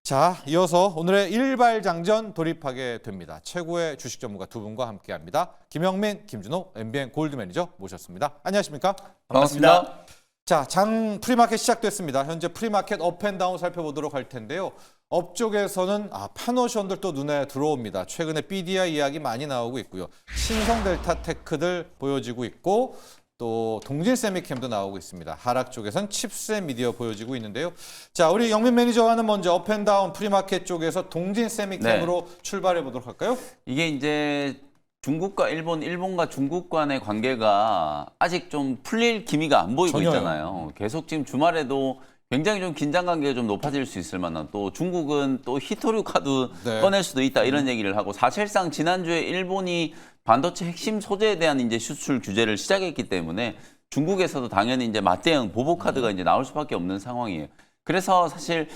자, 이어서 오늘의 일발장전 돌입하게 됩니다. 최고의 주식 전문가 두 분과 함께합니다. 김영민, 김준호, MBN 골드 매니저 모셨습니다. 안녕하십니까? 반갑습니다. 자, 장 프리마켓 시작됐습니다. 현재 프리마켓 업앤다운 살펴보도록 할 텐데요. 업쪽에서는 파노션들 또 눈에 들어옵니다. 최근에 BDI 이야기 많이 나오고 있고요. 신성 델타 테크들 보여지고 있고 또 동진 세미캠도 나오고 있습니다. 하락 쪽에선 칩셋 미디어 보여지고 있는데요. 자, 우리 영민 매니저와는 먼저 업앤다운 프리마켓 쪽에서 동진 세미캠으로 출발해 보도록 할까요? 이게 이제 중국과 일본과 중국 간의 관계가 아직 좀 풀릴 기미가 안 보이고 전혀요. 있잖아요. 계속 지금 주말에도 굉장히 좀 긴장 관계가 좀 높아질 수 있을 만한, 또 중국은 또 히토류 카드 네. 꺼낼 수도 있다 이런 얘기를 하고, 사실상 지난주에 일본이 반도체 핵심 소재에 대한 이제 수출 규제를 시작했기 때문에 중국에서도 당연히 이제 맞대응 보복 카드가 이제 나올 수밖에 없는 상황이에요. 그래서 사실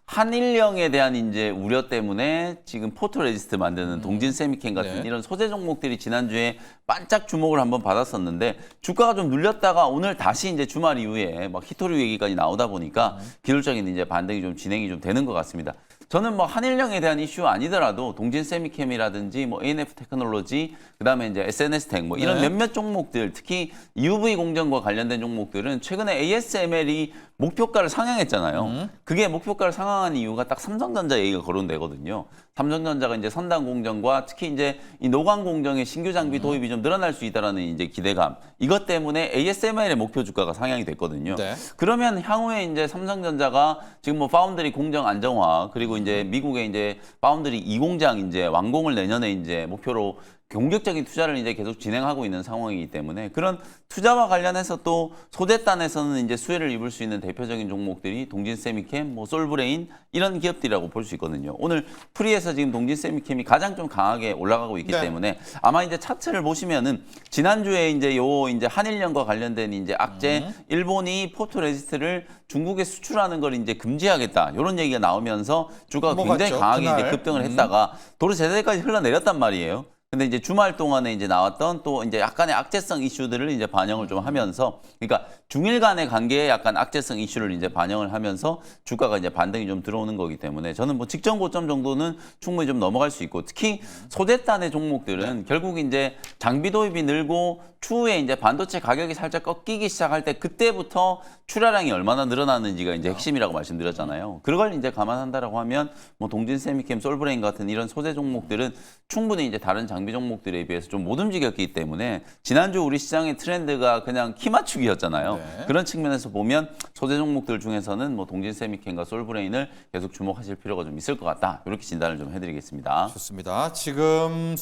한일령에 대한 이제 우려 때문에 지금 포토레지스트 만드는 동진 세미캠 같은 네. 이런 소재 종목들이 지난주에 반짝 주목을 한번 받았었는데, 주가가 좀 눌렸다가 오늘 다시 이제 주말 이후에 막 히토류 얘기까지 나오다 보니까 기술적인 이제 반등이 좀 진행이 좀 되는 것 같습니다. 저는 뭐 한일령에 대한 이슈 아니더라도 동진 세미캠이라든지 뭐 ANF 테크놀로지, 그다음에 이제 SNS텍 뭐 이런 네. 몇몇 종목들, 특히 UV 공정과 관련된 종목들은 최근에 ASML이 목표가를 상향했잖아요. 그게 목표가를 상향한 이유가 딱 삼성전자 얘기가 거론되거든요. 삼성전자가 이제 선단 공정과 특히 이제 이 노광 공정의 신규 장비 도입이 좀 늘어날 수 있다라는 이제 기대감, 이것 때문에 ASML의 목표 주가가 상향이 됐거든요. 네. 그러면 향후에 이제 삼성전자가 지금 뭐 파운드리 공정 안정화, 그리고 이제 미국의 이제 파운드리 2공장 이제 완공을 내년에 이제 목표로 공격적인 투자를 이제 계속 진행하고 있는 상황이기 때문에, 그런 투자와 관련해서 또 소재단에서는 이제 수혜를 입을 수 있는 대표적인 종목들이 동진 세미캠, 뭐 솔브레인 이런 기업들이라고 볼 수 있거든요. 오늘 프리에서 지금 동진 세미캠이 가장 좀 강하게 올라가고 있기 네. 때문에 아마 이제 차트를 보시면은 지난주에 이제 요 이제 한일령과 관련된 이제 악재, 일본이 포토레지스트를 중국에 수출하는 걸 이제 금지하겠다 이런 얘기가 나오면서 주가가 굉장히 넘어갔죠, 강하게 그날. 이제 급등을 했다가 도로 제대까지 흘러내렸단 말이에요. 근데 이제 주말 동안에 이제 나왔던 또 이제 약간의 악재성 이슈들을 이제 반영을 좀 하면서, 그러니까 중일 간의 관계에 약간 악재성 이슈를 이제 반영을 하면서 주가가 이제 반등이 좀 들어오는 거기 때문에 저는 뭐 직전 고점 정도는 충분히 좀 넘어갈 수 있고, 특히 소재단의 종목들은 결국 이제 장비 도입이 늘고 추후에 이제 반도체 가격이 살짝 꺾이기 시작할 때 그때부터 출하량이 얼마나 늘어나는지가 이제 핵심이라고 말씀드렸잖아요. 그걸 이제 감안한다라고 하면 뭐 동진 세미캠, 솔브레인 같은 이런 소재 종목들은 충분히 이제 다른 장비 종목들에 비해서 좀 못 움직였기 때문에 지난주 우리 시장의 트렌드가 그냥 키 맞추기였잖아요. 네. 그런 측면에서 보면 소재 종목들 중에서는 뭐 동진 세미캠과 솔브레인을 계속 주목하실 필요가 좀 있을 것 같다. 이렇게 진단을 좀 해드리겠습니다. 좋습니다. 지금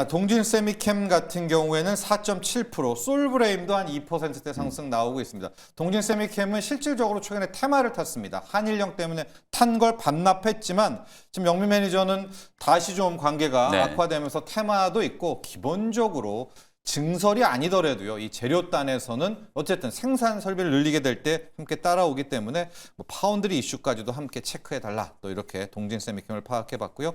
동진 세미캠 같은 경우에는 4.7%, 솔브레임도 한 2%대 상승 나오고 있습니다. 동진 세미캠은 실질적으로 최근에 테마를 탔습니다. 한일령 때문에 탄 걸 반납했지만 지금 영민 매니저는 다시 좀 관계가 네. 악화되면서 테마도 있고, 기본적으로 증설이 아니더라도요, 이 재료단에서는 어쨌든 생산 설비를 늘리게 될 때 함께 따라오기 때문에 뭐 파운드리 이슈까지도 함께 체크해달라, 또 이렇게 동진 세미캠을 파악해봤고요.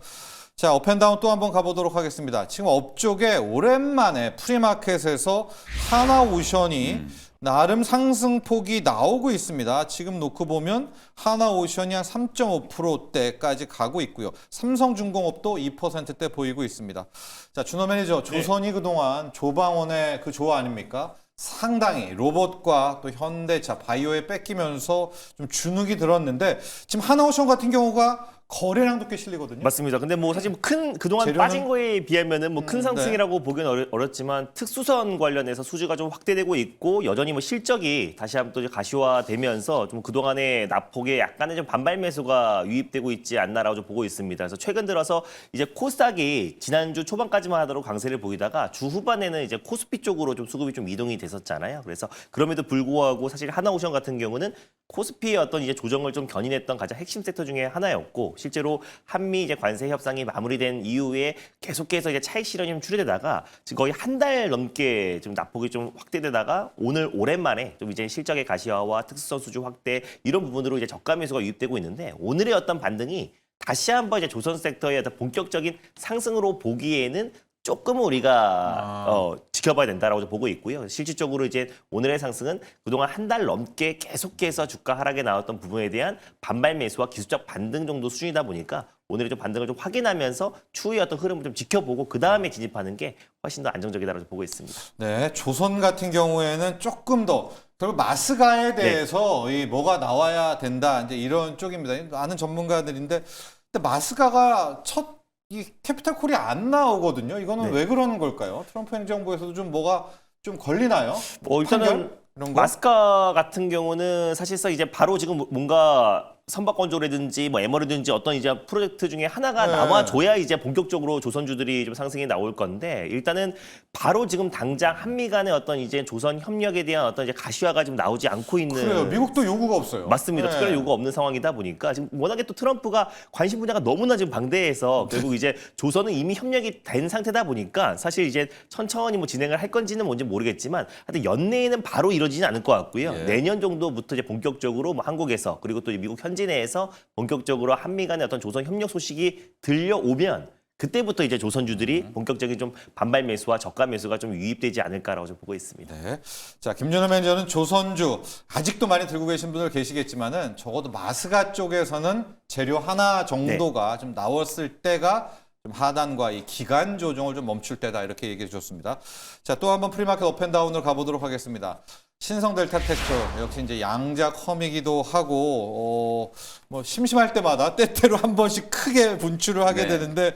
자, 업앤다운 또 한번 가보도록 하겠습니다. 지금 업쪽에 오랜만에 프리마켓에서 하나오션이 나름 상승폭이 나오고 있습니다. 지금 놓고 보면 하나오션이 한 3.5%대까지 가고 있고요. 삼성중공업도 2%대 보이고 있습니다. 자, 준호 매니저, 조선이 그동안 조방원의 그 조 아닙니까? 상당히 로봇과 또 현대차, 바이오에 뺏기면서 좀 주눅이 들었는데, 지금 하나오션 같은 경우가 거래량도 꽤 실리거든요. 맞습니다. 근데 뭐 사실 큰 그동안 재료는- 빠진 거에 비하면은 뭐 큰 상승이라고 네. 보기는 어렵지만 특수선 관련해서 수주가 좀 확대되고 있고, 여전히 뭐 실적이 다시 한번 또 이제 가시화되면서 좀 그동안의 낙폭에 약간의 좀 반발 매수가 유입되고 있지 않나라고 좀 보고 있습니다. 그래서 최근 들어서 이제 코스닥이 지난주 초반까지만 하도록 강세를 보이다가 주 후반에는 이제 코스피 쪽으로 좀 수급이 좀 이동이 됐었잖아요. 그래서 그럼에도 불구하고 사실 하나오션 같은 경우는 코스피의 어떤 이제 조정을 좀 견인했던 가장 핵심 섹터 중에 하나였고, 실제로 한미 이제 관세 협상이 마무리된 이후에 계속해서 이제 차익 실현이 좀 출현되다가 지금 거의 한 달 넘게 좀 낙폭이 좀 확대되다가 오늘 오랜만에 좀 이제 실적의 가시화와 특수선 수주 확대 이런 부분으로 이제 저가 매수가 유입되고 있는데, 오늘의 어떤 반등이 다시 한번 이제 조선 섹터의 어떤 본격적인 상승으로 보기에는 조금 우리가 지켜봐야 된다라고 보고 있고요. 실질적으로 이제 오늘의 상승은 그동안 한 달 넘게 계속해서 주가 하락에 나왔던 부분에 대한 반발 매수와 기술적 반등 정도 수준이다 보니까 오늘의 좀 반등을 좀 확인하면서 추후의 어떤 흐름을 좀 지켜보고 그 다음에 진입하는 게 훨씬 더 안정적이다라고 보고 있습니다. 네, 조선 같은 경우에는 조금 더 결국 마스가에 대해서 이 뭐가 나와야 된다 이제 이런 쪽입니다. 아는 전문가들인데 근데 마스가가 첫 이 캐피탈콜이 안 나오거든요. 이거는 왜 그러는 걸까요? 트럼프 행정부에서도 좀 뭐가 좀 걸리나요? 일단은 판결? 이런 거? 마스카 같은 경우는 사실상 이제 바로 지금 뭔가 선박건조라든지 뭐 에머라든지 어떤 이제 프로젝트 중에 하나가 네. 나와줘야 이제 본격적으로 조선주들이 좀 상승이 나올 건데 일단은 바로 지금 당장 한미 간의 어떤 이제 조선 협력에 대한 어떤 이제 가시화가 지금 나오지 않고 있는 그래요. 미국도 요구가 없어요. 맞습니다. 네. 특별한 요구가 없는 상황이다 보니까 지금 워낙에 또 트럼프가 관심 분야가 너무나 지금 방대해서 결국 이제 조선은 이미 협력이 된 상태다 보니까 사실 이제 천천히 뭐 진행을 할 건지는 뭔지 모르겠지만 하여튼 연내에는 바로 이루어지진 않을 것 같고요. 예. 내년 정도부터 이제 본격적으로 뭐 한국에서 그리고 또 미국 현지 내에서 본격적으로 한미 간의 어떤 조선 협력 소식이 들려오면 그때부터 이제 조선주들이 본격적인 좀 반발 매수와 저가 매수가 좀 유입되지 않을까라고 좀 보고 있습니다. 네. 자, 김준호 매니저는 조선주 아직도 많이 들고 계신 분들 계시겠지만은 적어도 마스가 쪽에서는 재료 하나 정도가 좀 나왔을 때가 좀 하단과 이 기간 조정을 좀 멈출 때다 이렇게 얘기해 주셨습니다. 자, 또 한번 프리마켓 업앤다운으로 가보도록 하겠습니다. 신성 델타테크 역시 이제 양작 험이기도 하고 뭐 심심할 때마다 때때로 한 번씩 크게 분출을 하게 네. 되는데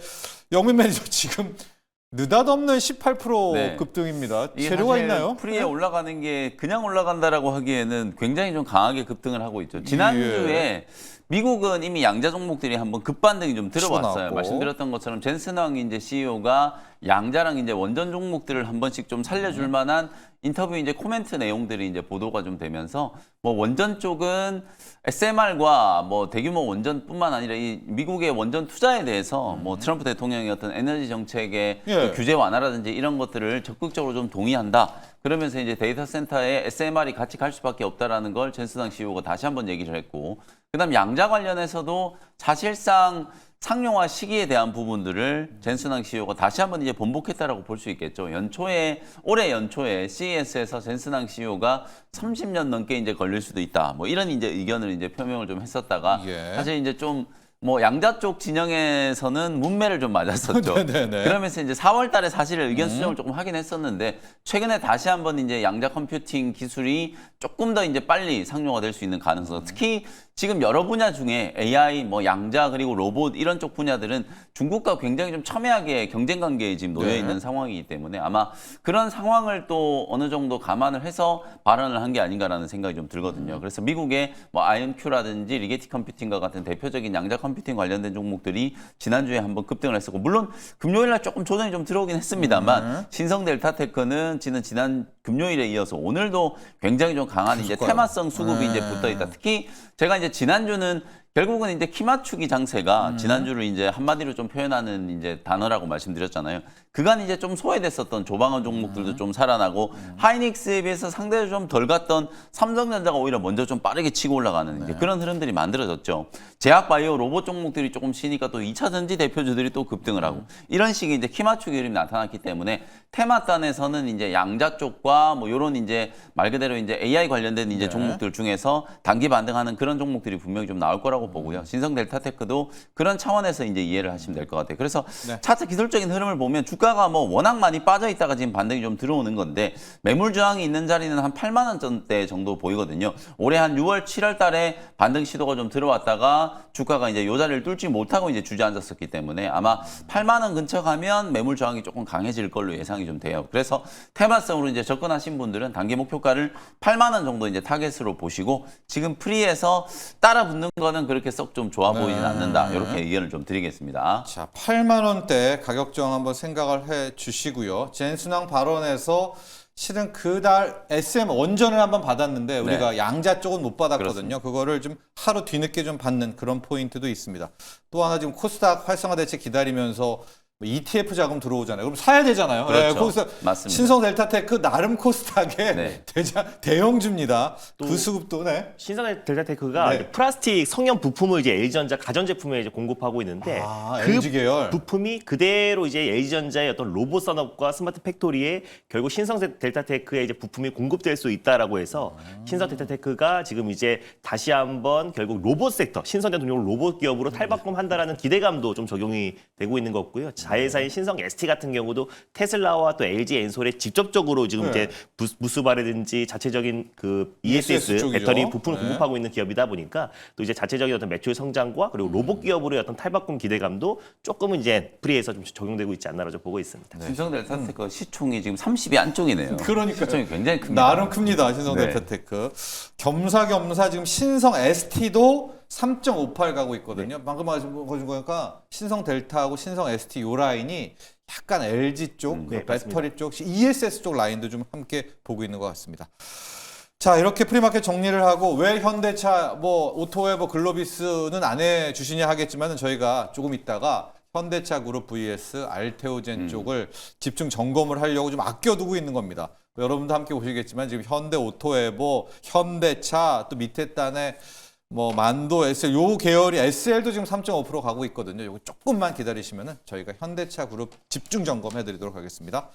영민 매니저 지금 느닷없는 18% 네. 급등입니다. 이게 재료가 사실 있나요? 프리에 올라가는 게 그냥 올라간다라고 하기에는 굉장히 좀 강하게 급등을 하고 있죠. 지난주에 미국은 이미 양자 종목들이 한번 급반등이 좀 치고 들어왔어요. 나왔고. 말씀드렸던 것처럼 젠슨왕 이제 CEO가 양자랑 이제 원전 종목들을 한 번씩 좀 살려줄 만한 인터뷰 이제 코멘트 내용들이 이제 보도가 좀 되면서 뭐 원전 쪽은 SMR과 뭐 대규모 원전뿐만 아니라 이 미국의 원전 투자에 대해서 뭐 트럼프 대통령의 어떤 에너지 정책의 예. 규제 완화라든지 이런 것들을 적극적으로 좀 동의한다. 그러면서 이제 데이터 센터에 SMR이 같이 갈 수밖에 없다라는 걸 젠슨왕 CEO가 다시 한번 얘기를 했고, 그다음 양자 관련해서도 사실상 상용화 시기에 대한 부분들을 젠슨왕 CEO가 다시 한번 이제 번복했다라고 볼 수 있겠죠. 올해 연초에 CES에서 젠슨왕 CEO가 30년 넘게 이제 걸릴 수도 있다. 뭐 이런 이제 의견을 이제 표명을 좀 했었다가 예. 사실 이제 좀 뭐 양자 쪽 진영에서는 문매를 좀 맞았었죠. 네네네. 그러면서 이제 4월 달에 사실 의견 수정을 조금 하긴 했었는데 최근에 다시 한번 이제 양자 컴퓨팅 기술이 조금 더 이제 빨리 상용화될 수 있는 가능성. 특히 지금 여러 분야 중에 AI, 뭐 양자 그리고 로봇 이런 쪽 분야들은 중국과 굉장히 좀 첨예하게 경쟁 관계에 지금 놓여 있는 상황이기 때문에 아마 그런 상황을 또 어느 정도 감안을 해서 발언을 한 게 아닌가라는 생각이 좀 들거든요. 그래서 미국의 뭐 아이언큐라든지 리게티 컴퓨팅과 같은 대표적인 양자 컴퓨팅 관련된 종목들이 지난주에 한번 급등을 했었고, 물론 금요일 날 조금 조정이 좀 들어오긴 했습니다만 신성 델타테크는 지난 금요일에 이어서 오늘도 굉장히 좀 강한 이제 테마성 수급이 이제 붙어 있다. 특히 제가 이제 지난주는 결국은 이제 키 맞추기 장세가 지난주를 이제 한마디로 좀 표현하는 이제 단어라고 말씀드렸잖아요. 그간 이제 좀 소외됐었던 조방원 종목들도 좀 살아나고 하이닉스에 비해서 상대적으로 좀 덜 갔던 삼성전자가 오히려 먼저 좀 빠르게 치고 올라가는 이제 그런 흐름들이 만들어졌죠. 제약바이오 로봇 종목들이 조금 쉬니까 또 2차 전지 대표주들이 또 급등을 하고 이런 식의 이제 키 맞추기 흐름이 나타났기 때문에 테마단에서는 이제 양자 쪽과 뭐 요런 이제 말 그대로 이제 AI 관련된 이제 종목들 중에서 단기 반등하는 그런 종목들이 분명히 좀 나올 거라고 보고요. 신성 델타테크도 그런 차원에서 이제 이해를 하시면 될 것 같아요. 그래서 차트 기술적인 흐름을 보면 주가가 뭐 워낙 많이 빠져 있다가 지금 반등이 좀 들어오는 건데 매물 저항이 있는 자리는 한 8만 원대 정도 보이거든요. 올해 한 6월, 7월 달에 반등 시도가 좀 들어왔다가 주가가 이제 요 자리를 뚫지 못하고 이제 주저앉았었기 때문에 아마 8만 원 근처 가면 매물 저항이 조금 강해질 걸로 예상이 좀 돼요. 그래서 테마성으로 이제 접근하신 분들은 단기 목표가를 8만 원 정도 이제 타겟으로 보시고 지금 프리에서 따라 붙는 거는 그렇게 썩 좀 좋아 보이진 않는다. 이렇게 의견을 좀 드리겠습니다. 자, 8만 원대 가격 저항 한번 생각을 해 주시고요. 젠순왕 발언에서 실은 그달 SM 원전을 한번 받았는데 우리가 양자 쪽은 못 받았거든요. 그렇습니다. 그거를 좀 하루 뒤늦게 좀 받는 그런 포인트도 있습니다. 또 하나 지금 코스닥 활성화 대책 기다리면서 뭐 ETF 자금 들어오잖아요. 그럼 사야 되잖아요. 그렇죠. 거기서 맞습니다. 신성 델타테크 나름 코스닥에 네. 대형주입니다. 그 수급도 네. 신성 델타테크가 네. 이제 플라스틱 성형 부품을 이제 LG전자 가전제품에 이제 공급하고 있는데 그 LG 계열. 부품이 그대로 이제 LG전자의 어떤 로봇 산업과 스마트 팩토리에 결국 신성 델타테크의 이제 부품이 공급될 수 있다라고 해서 신성 델타테크가 지금 이제 다시 한번 결국 로봇 섹터, 신성된 동력 로봇 기업으로 탈바꿈한다라는 기대감도 좀 적용이 되고 있는 것 같고요. 자회사인 신성 ST 같은 경우도 테슬라와 또 LG 엔솔에 직접적으로 지금 이제 무스바라든지 자체적인 그 ESS 쪽이죠. 배터리 부품을 네. 공급하고 있는 기업이다 보니까 또 이제 자체적인 어떤 매출 성장과 그리고 로봇 기업으로의 어떤 탈바꿈 기대감도 조금은 이제 프리에서 좀 적용되고 있지 않나라고 보고 있습니다. 신성델타테크 시총이 지금 30위 안쪽이네요. 그러니까요. 시총이 굉장히 큽니다. 나름 큽니다. 신성 네. 델타테크. 겸사겸사 지금 신성 ST도 3.58 가고 있거든요. 방금 말씀하신 거니까 신성 델타하고 신성 ST 요 라인이 약간 LG 쪽, 그 네, 배터리 쪽, ESS 쪽 라인도 좀 함께 보고 있는 것 같습니다. 자, 이렇게 프리마켓 정리를 하고 왜 현대차, 뭐 오토웨버, 글로비스는 안 해주시냐 하겠지만은 저희가 조금 있다가 현대차 그룹 vs 알테오젠 쪽을 집중 점검을 하려고 좀 아껴두고 있는 겁니다. 여러분도 함께 보시겠지만 지금 현대 오토웨버, 현대차 또 밑에 단에 뭐 만도 SL 요 계열이 SL도 지금 3.5% 가고 있거든요. 요거 조금만 기다리시면은 저희가 현대차 그룹 집중 점검해 드리도록 하겠습니다.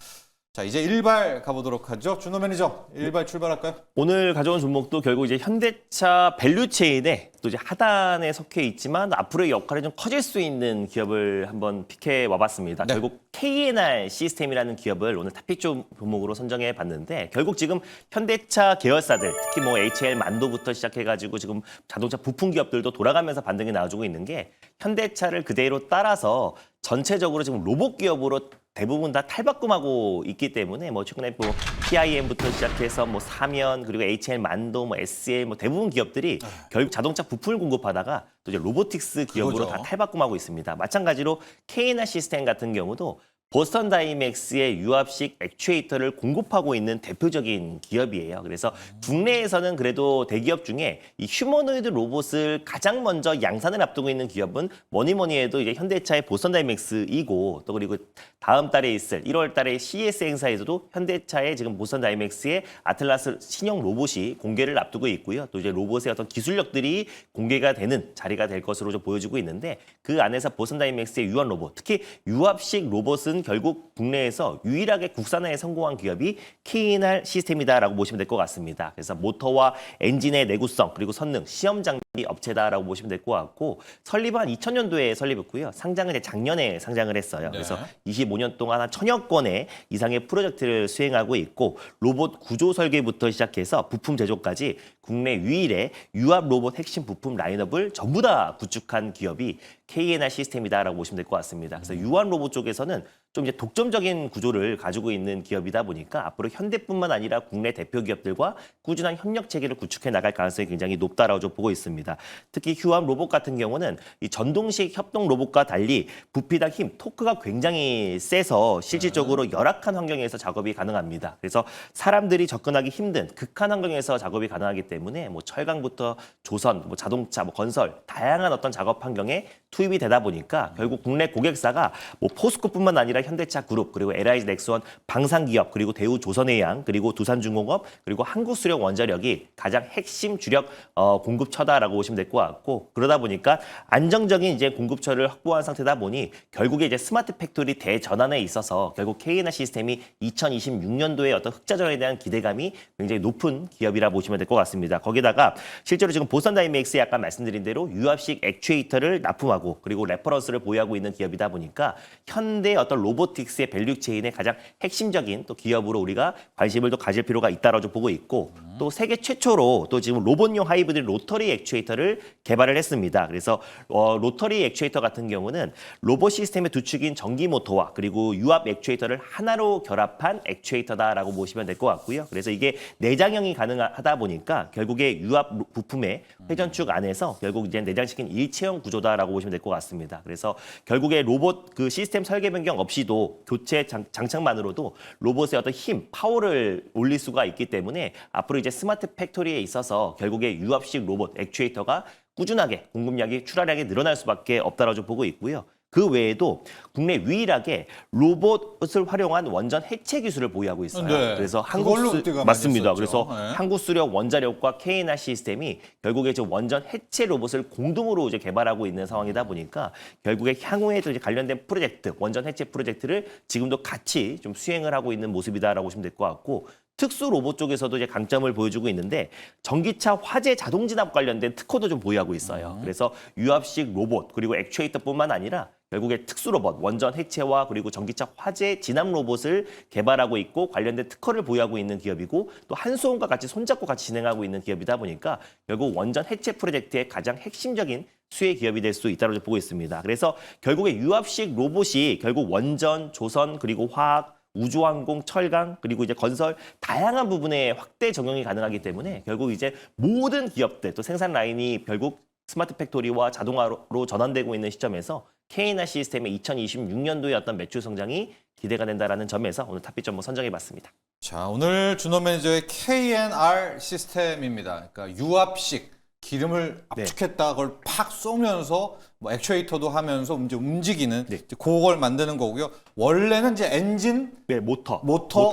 자, 이제 일발 가보도록 하죠. 준호 매니저, 일발 출발할까요? 오늘 가져온 종목도 결국 이제 현대차 밸류체인에 또 이제 하단에 속해 있지만 앞으로의 역할이 좀 커질 수 있는 기업을 한번 픽해 와봤습니다. 네. 결국 KNR 시스템이라는 기업을 오늘 탑픽 종목으로 선정해 봤는데 결국 지금 현대차 계열사들 특히 뭐 HL 만도부터 시작해가지고 지금 자동차 부품 기업들도 돌아가면서 반등이 나와주고 있는 게 현대차를 그대로 따라서 전체적으로 지금 로봇 기업으로 대부분 다 탈바꿈하고 있기 때문에 뭐 최근에 뭐 PIM부터 시작해서 뭐 사면 그리고 HL 만도 뭐 SL 뭐 대부분 기업들이 결국 자동차 부품을 공급하다가 또 이제 로보틱스 기업으로 그거죠. 다 탈바꿈하고 있습니다. 마찬가지로 KNR 시스템 같은 경우도 보스턴 다이맥스의 유압식 액추에이터를 공급하고 있는 대표적인 기업이에요. 그래서 국내에서는 그래도 대기업 중에 이 휴머노이드 로봇을 가장 먼저 양산을 앞두고 있는 기업은 뭐니 해도 이제 현대차의 보스턴 다이맥스이고 또 그리고 다음 달에 있을 1월 달에 CES 행사에서도 현대차의 지금 보스턴 다이맥스의 아틀라스 신형 로봇이 공개를 앞두고 있고요. 또 이제 로봇의 어떤 기술력들이 공개가 되는 자리가 될 것으로 좀 보여지고 있는데 그 안에서 보스턴 다이맥스의 유한 로봇, 특히 유압식 로봇은 결국 국내에서 유일하게 국산화에 성공한 기업이 KNR 시스템이다라고 보시면 될 것 같습니다. 그래서 모터와 엔진의 내구성 그리고 성능, 시험 장비 업체다라고 보시면 될 것 같고 설립은 2000년도에 설립했고요. 상장은 이제 작년에 상장을 했어요. 그래서 25년 동안 한 1000여 건의 이상의 프로젝트를 수행하고 있고 로봇 구조 설계부터 시작해서 부품 제조까지 국내 유일의 유압 로봇 핵심 부품 라인업을 전부 다 구축한 기업이 KNR 시스템이다라고 보시면 될 것 같습니다. 그래서 유한 로봇 쪽에서는 좀 이제 독점적인 구조를 가지고 있는 기업이다 보니까 앞으로 현대뿐만 아니라 국내 대표 기업들과 꾸준한 협력 체계를 구축해 나갈 가능성이 굉장히 높다라고 좀 보고 있습니다. 특히 휴암 로봇 같은 경우는 이 전동식 협동 로봇과 달리 부피당 힘, 토크가 굉장히 세서 실질적으로 열악한 환경에서 작업이 가능합니다. 그래서 사람들이 접근하기 힘든 극한 환경에서 작업이 가능하기 때문에 뭐 철강부터 조선, 뭐 자동차, 뭐 건설 다양한 어떤 작업 환경에 투입이 되다 보니까 결국 국내 고객사가 뭐 포스코뿐만 아니라 현대차 그룹 그리고 LIG 넥스원 방산기업 그리고 대우 조선해양 그리고 두산중공업 그리고 한국수력 원자력이 가장 핵심 주력 공급처다라고 보시면 될 것 같고 그러다 보니까 안정적인 이제 공급처를 확보한 상태다 보니 결국에 이제 스마트 팩토리 대전환에 있어서 결국 KNR 시스템이 2026년도에 어떤 흑자전환에 대한 기대감이 굉장히 높은 기업이라 보시면 될 것 같습니다. 거기다가 실제로 지금 보스턴 다이맥스에 아까 말씀드린 대로 유압식 액추에이터를 납품하고 그리고 레퍼런스를 보유하고 있는 기업이다 보니까 현대 어떤 로보틱스의 밸류체인의 가장 핵심적인 또 기업으로 우리가 관심을 또 가질 필요가 있다라고 좀 보고 있고 또 세계 최초로 또 지금 로봇용 하이브리드 로터리 액추에이터를 개발을 했습니다. 그래서 로터리 액추에이터 같은 경우는 로봇 시스템의 두 축인 전기 모터와 그리고 유압 액추에이터를 하나로 결합한 액추에이터다라고 보시면 될 것 같고요. 그래서 이게 내장형이 가능하다 보니까 결국에 유압 부품의 회전축 안에서 결국 이제 내장시킨 일체형 구조다라고 보시면 될 것 같습니다. 그래서 결국에 로봇 그 시스템 설계 변경 없이도 교체 장착만으로도 로봇의 어떤 힘, 파워를 올릴 수가 있기 때문에 앞으로 이제 스마트 팩토리에 있어서 결국에 유압식 로봇 액추에이터가 꾸준하게 공급량이 출하량이 늘어날 수밖에 없다라고 좀 보고 있고요. 그 외에도 국내 유일하게 로봇을 활용한 원전 해체 기술을 보유하고 있어요. 네. 그래서 그걸로 우리가 많이 맞습니다. 썼죠. 그래서 네. 한국수력 원자력과 KNR 시스템이 결국에 이제 원전 해체 로봇을 공동으로 이제 개발하고 있는 상황이다 보니까 결국에 향후에도 이제 관련된 프로젝트, 원전 해체 프로젝트를 지금도 같이 좀 수행을 하고 있는 모습이다라고 보시면 될 것 같고. 특수 로봇 쪽에서도 이제 강점을 보여주고 있는데 전기차 화재 자동 진압 관련된 특허도 좀 보유하고 있어요. 그래서 유압식 로봇 그리고 액추에이터뿐만 아니라 결국에 특수 로봇, 원전 해체와 그리고 전기차 화재 진압 로봇을 개발하고 있고 관련된 특허를 보유하고 있는 기업이고 또 한수원과 같이 손잡고 같이 진행하고 있는 기업이다 보니까 결국 원전 해체 프로젝트의 가장 핵심적인 수혜 기업이 될 수 있다고 보고 있습니다. 그래서 결국에 유압식 로봇이 결국 원전, 조선 그리고 화학 우주항공, 철강, 그리고 이제 건설 다양한 부분에 확대 적용이 가능하기 때문에 결국 이제 모든 기업들 또 생산 라인이 결국 스마트 팩토리와 자동화로 전환되고 있는 시점에서 KNR 시스템의 2026년도의 어떤 매출 성장이 기대가 된다라는 점에서 오늘 탑픽 한번 선정해봤습니다. 자, 오늘 준호 매니저의 KNR 시스템입니다. 그러니까 유압식 기름을 압축했다 그걸 팍 쏘면서 뭐 액추에이터도 하면서 이제 움직이는 이제 그걸 만드는 거고요. 원래는 이제 엔진, 네, 모터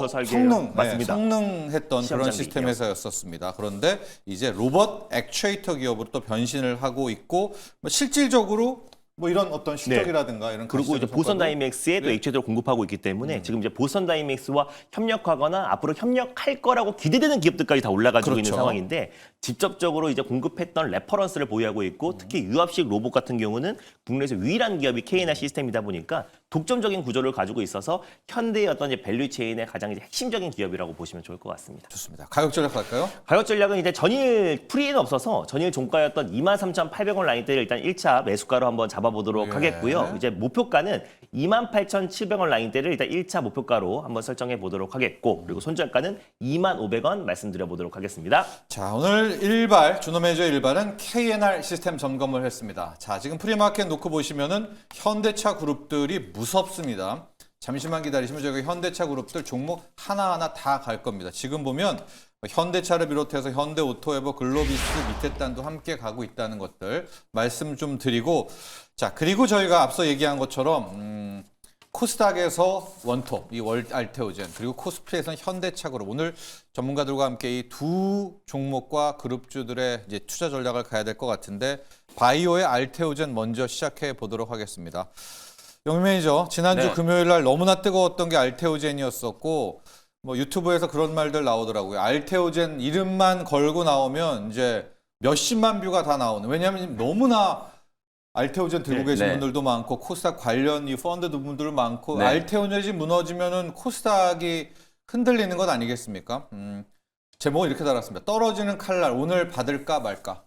설계 성능, 맞습니다. 성능했던 시험 그런 장비 시스템 회사였었습니다. 그런데 이제 로봇 액추에이터 기업으로 또 변신을 하고 있고 뭐 실질적으로 뭐 이런 어떤 실적이라든가 이런 그리고 이제 가시적인 보선 성과도- 다이맥스에 또 액추에이터를 공급하고 있기 때문에 지금 이제 보선 다이맥스와 협력하거나 앞으로 협력할 거라고 기대되는 기업들까지 다 올라가지고 있는 그렇죠. 상황인데 직접적으로 이제 공급했던 레퍼런스를 보유하고 있고 특히 유압식 로봇 같은 경우는 국내에서 유일한 기업이 KNR 시스템이다 보니까 독점적인 구조를 가지고 있어서 현대의 어떤 이제 밸류 체인의 가장 이제 핵심적인 기업이라고 보시면 좋을 것 같습니다. 좋습니다. 가격 전략 갈까요? 가격 전략은 이제 전일 프리에는 없어서 전일 종가였던 23,800원 라인대를 일단 1차 매수가로 한번 잡아보도록 예. 하겠고요. 이제 목표가는 28,700원 라인대를 일단 1차 목표가로 한번 설정해 보도록 하겠고 그리고 손절가는 25,000원 말씀드려 보도록 하겠습니다. 자, 오늘 일발 준호 매니저 일발은 KNR 시스템 점검을 했습니다. 자, 지금 프리마켓 놓고 보시면은 현대차 그룹들이 무섭습니다. 잠시만 기다리시면 저희가 현대차 그룹들 종목 하나하나 다 갈 겁니다. 지금 보면 현대차를 비롯해서 현대오토에버, 글로비스, 밑에 단도 함께 가고 있다는 것들 말씀 좀 드리고, 자, 그리고 저희가 앞서 얘기한 것처럼 코스닥에서 원톱, 이 알테오젠, 그리고 코스피에서는 현대차 그룹. 오늘 전문가들과 함께 이 두 종목과 그룹주들의 이제 투자 전략을 가야 될 것 같은데, 바이오의 알테오젠 먼저 시작해 보도록 하겠습니다. 영 매니저, 지난주 네. 금요일 날 너무나 뜨거웠던 게 알테오젠이었었고, 뭐 유튜브에서 그런 말들 나오더라고요. 알테오젠 이름만 걸고 나오면 이제 몇십만 뷰가 다 나오는. 왜냐하면 너무나 알테오젠 들고 네. 계신 네. 분들도 많고 코스닥 관련 이 펀드 분들 많고 네. 알테오젠이 무너지면은 코스닥이 흔들리는 것 아니겠습니까? 제목을 이렇게 달았습니다. 떨어지는 칼날 오늘 받을까 말까.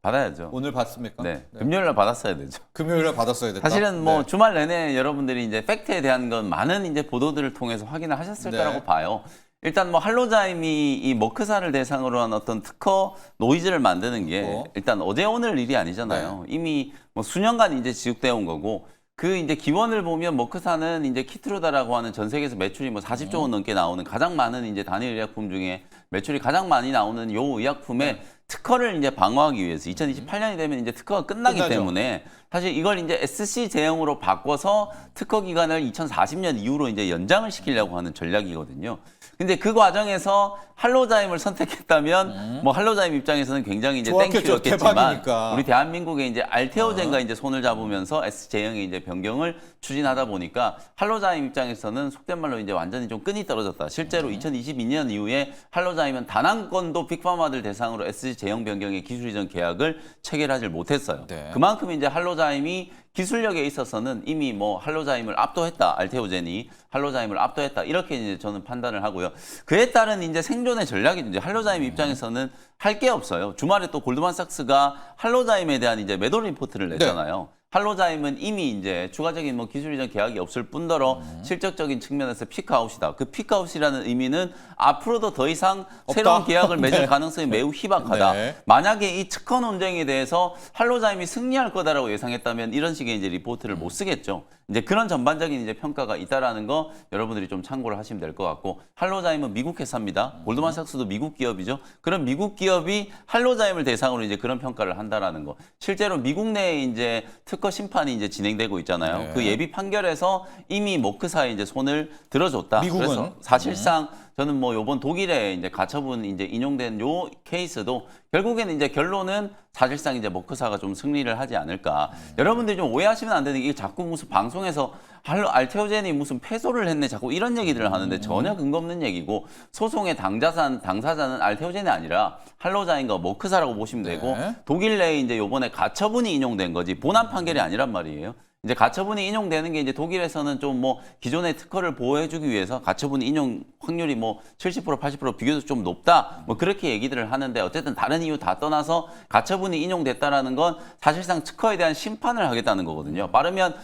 받아야죠. 오늘 받습니까? 네. 금요일 날 받았어야 되죠. 금요일에 받았어야 됐다. 사실은 뭐 네. 주말 내내 여러분들이 이제 팩트에 대한 건 많은 이제 보도들을 통해서 확인을 하셨을 네. 거라고 봐요. 일단 뭐 할로자임이 이 머크사를 대상으로 한 어떤 특허 노이즈를 만드는 게 일단 어제 오늘 일이 아니잖아요. 이미 뭐 수년간 이제 지속되어 온 거고 그 이제 기원을 보면 머크사는 이제 키트루다라고 하는 전 세계에서 매출이 뭐 40조 원 넘게 나오는 가장 많은 이제 단일 의약품 중에 매출이 가장 많이 나오는 요 의약품의 특허를 이제 방어하기 위해서 2028년이 되면 이제 특허가 끝나기 끝나죠. 때문에 사실 이걸 이제 SC 제형으로 바꿔서 특허 기간을 2040년 이후로 이제 연장을 시키려고 하는 전략이거든요. 근데 그 과정에서 할로자임을 선택했다면 뭐 할로자임 입장에서는 굉장히 이제 좋았겠죠. 땡큐였겠지만 대박이니까. 우리 대한민국의 이제 알테오젠과 이제 손을 잡으면서 S 제형의 이제 변경을 추진하다 보니까 할로자임 입장에서는 속된 말로 이제 완전히 좀 끈이 떨어졌다. 실제로 2022년 이후에 할로자임은 단 한 건도 빅파마들 대상으로 S 제형 변경의 기술 이전 계약을 체결하지 못했어요. 네. 그만큼 이제 할로자임이 기술력에 있어서는 이미 뭐 할로자임을 압도했다. 알테오젠이 할로자임을 압도했다. 이렇게 이제 저는 판단을 하고요. 그에 따른 이제 생존의 전략이 이제 할로자임 입장에서는 할 게 없어요. 주말에 또 골드만삭스가 할로자임에 대한 이제 매도 리포트를 냈잖아요. 할로자임은 이미 이제 추가적인 뭐 기술 이전 계약이 없을 뿐더러 실적적인 측면에서 피크아웃이다. 그 피크아웃이라는 의미는 앞으로도 더 이상 없다. 새로운 계약을 맺을 네. 가능성이 매우 희박하다. 네. 만약에 이 특허 논쟁에 대해서 할로자임이 승리할 거다라고 예상했다면 이런 식의 이제 리포트를 못 쓰겠죠. 이제 그런 전반적인 이제 평가가 있다라는 거 여러분들이 좀 참고를 하시면 될 것 같고 할로자임은 미국 회사입니다. 골드만삭스도 미국 기업이죠. 그런 미국 기업이 할로자임을 대상으로 이제 그런 평가를 한다라는 거. 실제로 미국 내에 이제 특허 특허 심판이 이제 진행되고 있잖아요. 네. 그 예비 판결에서 이미 머크사에 이제 손을 들어줬다. 미국은? 그래서 사실상 저는 뭐 요번 독일에 이제 가처분 이제 인용된 요 케이스도 결국에는 이제 결론은 사실상 이제 머크사가 좀 승리를 하지 않을까. 여러분들이 좀 오해하시면 안 되는 게 이게 자꾸 무슨 방송에서 알테오젠이 무슨 패소를 했네 자꾸 이런 얘기들을 하는데 전혀 근거 없는 얘기고 소송의 당사자는 알테오젠이 아니라 할로자인과 머크사라고 보시면 되고 네. 독일 내에 이제 요번에 가처분이 인용된 거지 본안 판결이 아니란 말이에요. 이제 가처분이 인용되는 게 이제 독일에서는 좀 뭐 기존의 특허를 보호해주기 위해서 가처분 인용 확률이 뭐 70% 80% 비교적 좀 높다 뭐 그렇게 얘기들을 하는데 어쨌든 다른 이유 다 떠나서 가처분이 인용됐다라는 건 사실상 특허에 대한 심판을 하겠다는 거거든요. 빠르면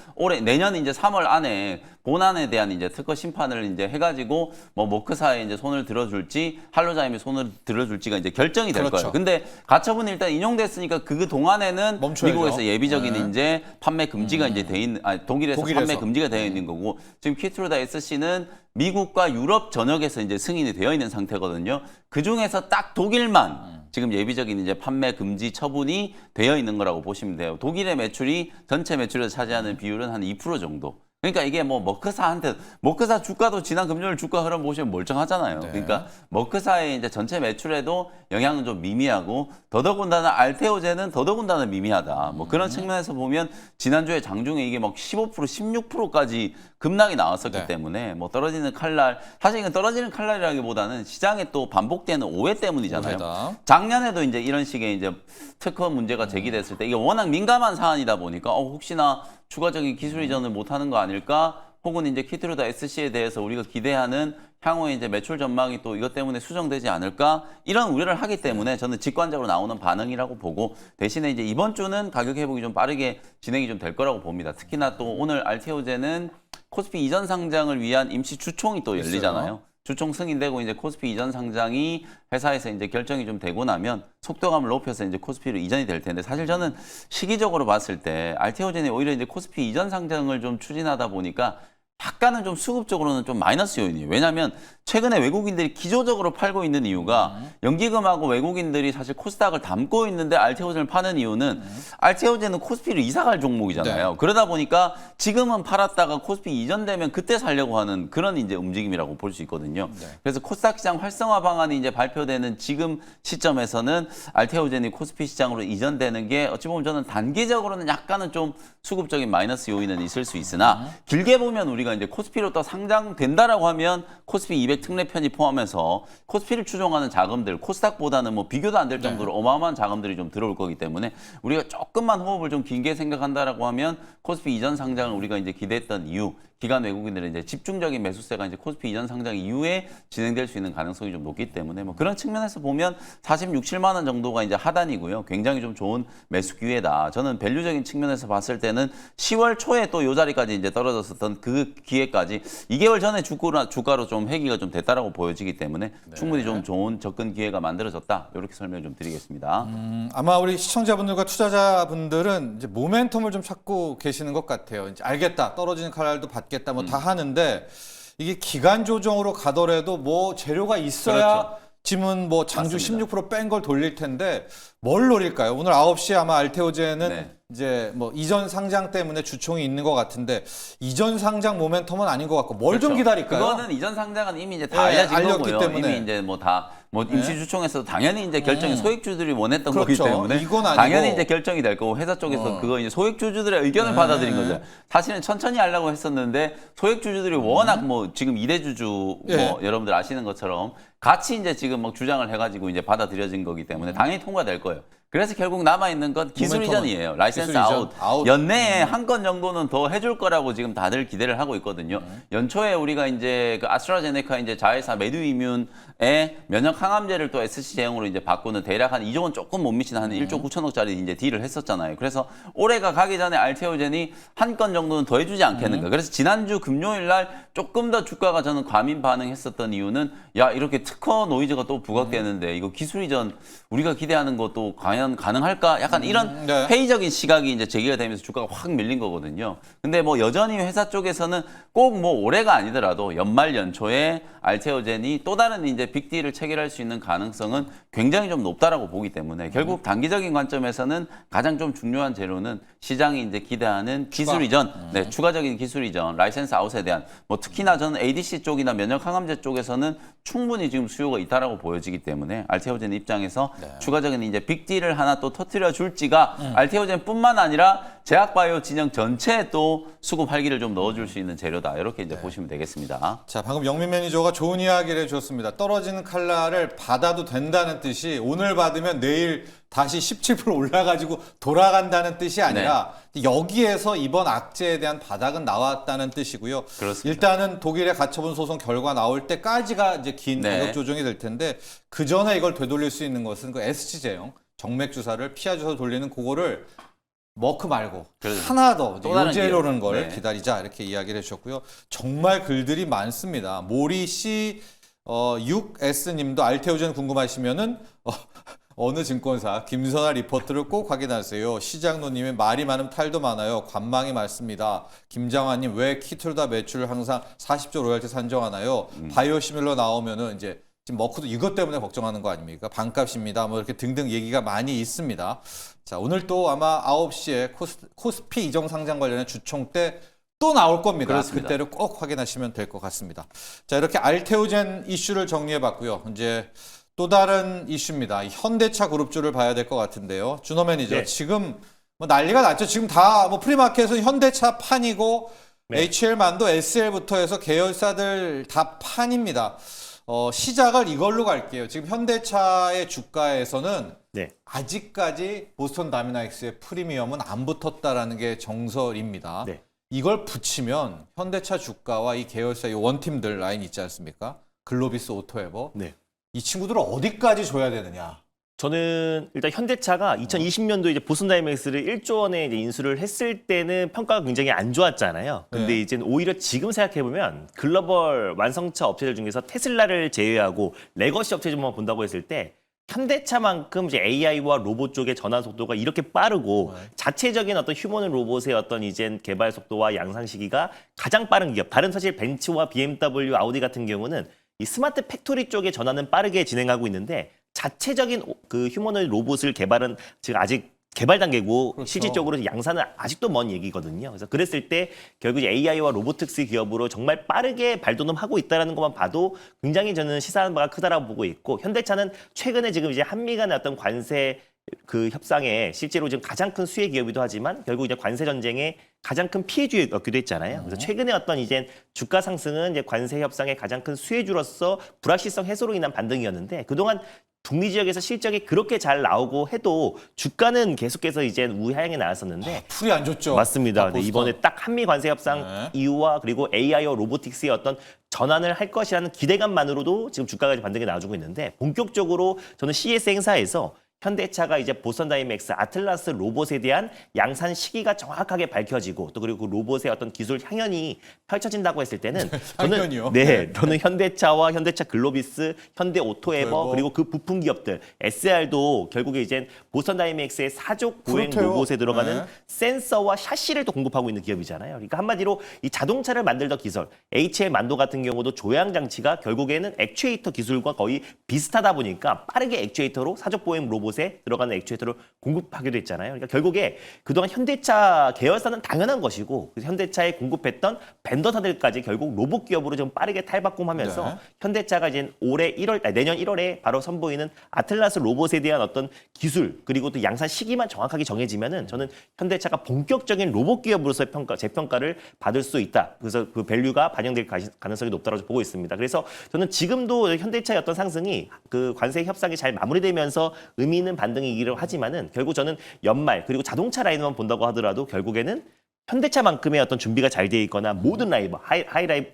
내년 이제 3월 안에 본안에 대한 이제 특허 심판을 이제 해가지고 뭐 머크사에 이제 손을 들어줄지 할로자임에 손을 들어줄지가 이제 결정이 될 그렇죠. 거예요. 근데 가처분이 일단 인용됐으니까 그 동안에는 멈춰야죠. 미국에서 예비적인 네. 이제 판매 금지가 이제 돼 있는 독일에서 판매 금지가 되어 있는 거고 지금 키트루다 SC는 미국과 유럽 전역에서 이제 승인이 되어 있는 상태거든요. 그 중에서 딱 독일만 지금 예비적인 이제 판매 금지 처분이 되어 있는 거라고 보시면 돼요. 독일의 매출이 전체 매출에서 차지하는 비율은 한 2% 정도. 그러니까 이게 뭐 머크사 주가도 지난 금요일 주가 흐름 보시면 멀쩡하잖아요. 네. 그러니까 머크사의 이제 전체 매출에도 영향은 좀 미미하고 더더군다나 알테오젠은 더더군다나 미미하다. 뭐 그런 측면에서 보면 지난주에 장중에 이게 막 15% 16%까지 급락이 나왔었기 네. 때문에 뭐 떨어지는 칼날 사실 이건 떨어지는 칼날이라기보다는 시장에 또 반복되는 오해 때문이잖아요. 오해다. 작년에도 이제 이런 식의 이제 특허 문제가 제기됐을 때 이게 워낙 민감한 사안이다 보니까 혹시나 추가적인 기술 이전을 못하는 거 아닐까? 혹은 이제 키트루다 SC에 대해서 우리가 기대하는 향후에 이제 매출 전망이 또 이것 때문에 수정되지 않을까? 이런 우려를 하기 때문에 저는 직관적으로 나오는 반응이라고 보고 대신에 이제 이번 주는 가격 회복이 좀 빠르게 진행이 좀 될 거라고 봅니다. 특히나 또 오늘 알테오젠은 코스피 이전 상장을 위한 임시 주총이 또 열리잖아요. 주총 승인되고 이제 코스피 이전 상장이 회사에서 이제 결정이 좀 되고 나면 속도감을 높여서 이제 코스피로 이전이 될 텐데 사실 저는 시기적으로 봤을 때 알테오젠이 오히려 이제 코스피 이전 상장을 좀 추진하다 보니까 약간은 좀 수급적으로는 좀 마이너스 요인이에요. 왜냐하면 최근에 외국인들이 기조적으로 팔고 있는 이유가 연기금하고 외국인들이 사실 코스닥을 담고 있는데 알테오젠을 파는 이유는 알테오젠은 코스피를 이사갈 종목이잖아요. 네. 그러다 보니까 지금은 팔았다가 코스피 이전되면 그때 살려고 하는 그런 이제 움직임이라고 볼 수 있거든요. 네. 그래서 코스닥 시장 활성화 방안이 이제 발표되는 지금 시점에서는 알테오젠이 코스피 시장으로 이전되는 게 어찌 보면 저는 단기적으로는 약간은 좀 수급적인 마이너스 요인은 있을 수 있으나 길게 보면 우리가 이제 코스피로 또 상장된다라고 하면 코스피 200 특례 편입 포함해서 코스피를 추종하는 자금들 코스닥보다는 뭐 비교도 안 될 정도로 어마어마한 자금들이 좀 들어올 거기 때문에 우리가 조금만 호흡을 좀 길게 생각한다라고 하면 코스피 이전 상장을 우리가 이제 기대했던 이유 기관 외국인들은 이제 집중적인 매수세가 이제 코스피 이전 상장 이후에 진행될 수 있는 가능성이 좀 높기 때문에 뭐 그런 측면에서 보면 46, 7만 원 정도가 이제 하단이고요. 굉장히 좀 좋은 매수 기회다. 저는 밸류적인 측면에서 봤을 때는 10월 초에 또 요 자리까지 이제 떨어졌었던 그 기회까지 2개월 전에 주가로 좀 회기가 좀 됐다라고 보여지기 때문에 충분히 좀 좋은 접근 기회가 만들어졌다. 이렇게 설명을 좀 드리겠습니다. 아마 우리 시청자분들과 투자자분들은 이제 모멘텀을 좀 찾고 계시는 것 같아요. 이제 알겠다. 떨어지는 칼날도 받겠다. 뭐 다 하는데 이게 기간 조정으로 가더라도 뭐 재료가 있어야 그렇죠. 지금 뭐 장주 맞습니다. 16% 뺀 걸 돌릴 텐데 뭘 노릴까요? 오늘 9시에 아마 알테오젠은 네. 이제 뭐 이전 상장 때문에 주총이 있는 것 같은데 이전 상장 모멘텀은 아닌 것 같고 뭘 좀 그렇죠. 기다릴까요? 그거는 이전 상장은 이미 이제 다 네, 알려진 알렸기 거고요. 때문에. 이미 이제 뭐 다 뭐 임시주총에서도 당연히 이제 결정이 소액주주들이 원했던 그렇죠. 거기 때문에 이건 아니고. 당연히 이제 결정이 될 거고 회사 쪽에서 그거 이제 소액주주들의 의견을 받아들인 거죠. 사실은 천천히 하려고 했었는데 소액주주들이 워낙 뭐 지금 이대주주 예. 뭐 여러분들 아시는 것처럼 같이 이제 지금 막 주장을 해가지고 이제 받아들여진 거기 때문에 당연히 통과될 거예요. 그래서 결국 남아있는 건 기술 모멘텀은. 이전이에요. 라이센스 기술 이전, 아웃. 연내에 한 건 정도는 더 해줄 거라고 지금 다들 기대를 하고 있거든요. 연초에 우리가 이제 그 아스트라제네카 이제 자회사 메드이뮨의 면역 항암제를 또 SC 제형으로 이제 바꾸는 대략 한 2조 원 조금 못 미치는 한 1조 9천억짜리 이제 딜을 했었잖아요. 그래서 올해가 가기 전에 알테오젠이 한 건 정도는 더 해주지 않겠는가. 그래서 지난주 금요일 날 조금 더 주가가 저는 과민 반응했었던 이유는 야 이렇게 특허 노이즈가 또 부각되는데 이거 기술 이전 우리가 기대하는 것도 과연 과연 가능할까? 약간 이런 네. 회의적인 시각이 이제 제기가 되면서 주가가 확 밀린 거거든요. 근데 뭐 여전히 회사 쪽에서는 꼭 뭐 올해가 아니더라도 연말 연초에 알테오젠이 또 다른 이제 빅딜을 체결할 수 있는 가능성은 굉장히 좀 높다라고 보기 때문에 결국 단기적인 관점에서는 가장 좀 중요한 재료는 시장이 이제 기대하는 기술 이전, 네, 추가적인 기술 이전, 라이센스 아웃에 대한 뭐 특히나 저는 ADC 쪽이나 면역 항암제 쪽에서는 충분히 지금 수요가 있다라고 보여지기 때문에 알테오젠 입장에서 추가적인 이제 빅딜을 하나 또 터뜨려 줄지가 알테오젠뿐만 아니라 제약바이오 진영 전체에 또 수급 활기를 좀 넣어줄 수 있는 재료다 이렇게 이제 보시면 되겠습니다. 자, 방금 영민 매니저가 좋은 이야기를 해줬습니다. 떨어지는 칼날을 받아도 된다는 뜻이 오늘 받으면 내일 다시 17% 올라가지고 돌아간다는 뜻이 아니라 여기에서 이번 악재에 대한 바닥은 나왔다는 뜻이고요. 그렇습니다. 일단은 독일의 가처분 소송 결과 나올 때까지가 이제 긴 네. 가격 조정이 될 텐데 그 전에 이걸 되돌릴 수 있는 것은 그 SC제형 정맥 주사를 피하 주사 돌리는 그거를 머크 말고 그렇죠. 하나 더 또 다른 요제로는 기업. 걸 네. 기다리자 이렇게 이야기를 해주셨고요. 정말 글들이 많습니다. 모리 씨 6S님도 알테오젠 궁금하시면은 어느 증권사 김선아 리포트를 꼭 확인하세요. 시장노님의 말이 많으면 탈도 많아요. 관망이 많습니다. 김장환님 왜 키툴다 매출을 항상 40조 로열티 산정하나요? 바이오시밀러 나오면은 이제 지금 머크도 이것 때문에 걱정하는 거 아닙니까? 반값입니다. 뭐 이렇게 등등 얘기가 많이 있습니다. 자, 오늘 또 아마 9시에 코스피 이정 상장 관련해 주총 때 또 나올 겁니다. 그렇습니다. 그때를 꼭 확인하시면 될 것 같습니다. 자, 이렇게 알테오젠 이슈를 정리해 봤고요. 이제 또 다른 이슈입니다. 이 현대차 그룹주를 봐야 될 것 같은데요. 준호 매니저, 네. 지금 뭐 난리가 났죠. 지금 다 뭐 프리마켓은 현대차 판이고 네. HL만도 SL부터 해서 계열사들 다 판입니다. 시작을 이걸로 갈게요. 지금 현대차의 주가에서는 네. 아직까지 보스턴 다미나믹스의 프리미엄은 안 붙었다라는 게 정설입니다. 네. 이걸 붙이면 현대차 주가와 이 계열사의 원팀들 라인 있지 않습니까? 글로비스 오토에버. 네. 이 친구들을 어디까지 줘야 되느냐? 저는 일단 현대차가 2020년도 이제 보스턴 다이내믹스를 1조 원에 이제 인수를 했을 때는 평가가 굉장히 안 좋았잖아요. 근데 네. 이제 오히려 지금 생각해 보면 글로벌 완성차 업체들 중에서 테슬라를 제외하고 레거시 업체들만 본다고 했을 때 현대차만큼 이제 AI와 로봇 쪽의 전환 속도가 이렇게 빠르고 자체적인 어떤 휴머는 로봇의 어떤 이제 개발 속도와 양산 시기가 가장 빠른 기업. 다른 사실 벤츠와 BMW, 아우디 같은 경우는 이 스마트 팩토리 쪽의 전환은 빠르게 진행하고 있는데 자체적인 그 휴머노이드 로봇을 개발은 지금 아직 개발 단계고 그렇죠. 실질적으로 양산은 아직도 먼 얘기거든요. 그래서 그랬을 때 결국 AI와 로보틱스 기업으로 정말 빠르게 발돋움하고 있다는 것만 봐도 굉장히 저는 시사하는 바가 크다라고 보고 있고 현대차는 최근에 지금 이제 한미 간의 어떤 관세 그 협상에 실제로 지금 가장 큰 수혜 기업이기도 하지만 결국 이제 관세 전쟁에 가장 큰 피해주였기도 했잖아요. 그래서 최근에 어떤 이제 주가 상승은 이제 관세 협상의 가장 큰 수혜주로서 불확실성 해소로 인한 반등이었는데 그동안 북미 지역에서 실적이 그렇게 잘 나오고 해도 주가는 계속해서 이제 우하향에 나왔었는데 풀이 안 좋죠. 맞습니다. 아, 네, 이번에 딱 한미 관세 협상 네. 이후와 그리고 AI와 로보틱스의 어떤 전환을 할 것이라는 기대감만으로도 지금 주가가 반등이 나와주고 있는데 본격적으로 저는 CES 행사에서 현대차가 이제 보스턴 다이내믹스 아틀라스 로봇에 대한 양산 시기가 정확하게 밝혀지고 또 그리고 그 로봇의 어떤 기술 향연이 펼쳐진다고 했을 때는 향연이요? 저는 현대차와 현대차 글로비스, 현대 오토에버 그리고 그 부품 기업들 SR도 결국에 이제 보스턴 다이내믹스의 사족 보행 그렇대요. 로봇에 들어가는 네. 센서와 샤시를 또 공급하고 있는 기업이잖아요. 그러니까 한마디로 이 자동차를 만들던 기술, HL 만도 같은 경우도 조향 장치가 결국에는 액추에이터 기술과 거의 비슷하다 보니까 빠르게 액추에이터로 사족 보행 로봇에 들어가는 액추에이터를 공급하기도 했잖아요. 그러니까 결국에 그동안 현대차 계열사는 당연한 것이고 현대차에 공급했던 벤더사들까지 결국 로봇 기업으로 좀 빠르게 탈바꿈하면서 네. 현대차가 이제 내년 1월에 바로 선보이는 아틀라스 로봇에 대한 어떤 기술 그리고 또 양산 시기만 정확하게 정해지면은 저는 현대차가 본격적인 로봇 기업으로서의 재평가를 받을 수 있다. 그래서 그 밸류가 반영될 가능성이 높다고 보고 있습니다. 그래서 저는 지금도 현대차의 어떤 상승이 그 관세 협상이 잘 마무리되면서 의미 있는 반등이기를 하지만은 결국 저는 연말 그리고 자동차 라인만 본다고 하더라도 결국에는 현대차만큼의 어떤 준비가 잘 돼 있거나 모든 라이버,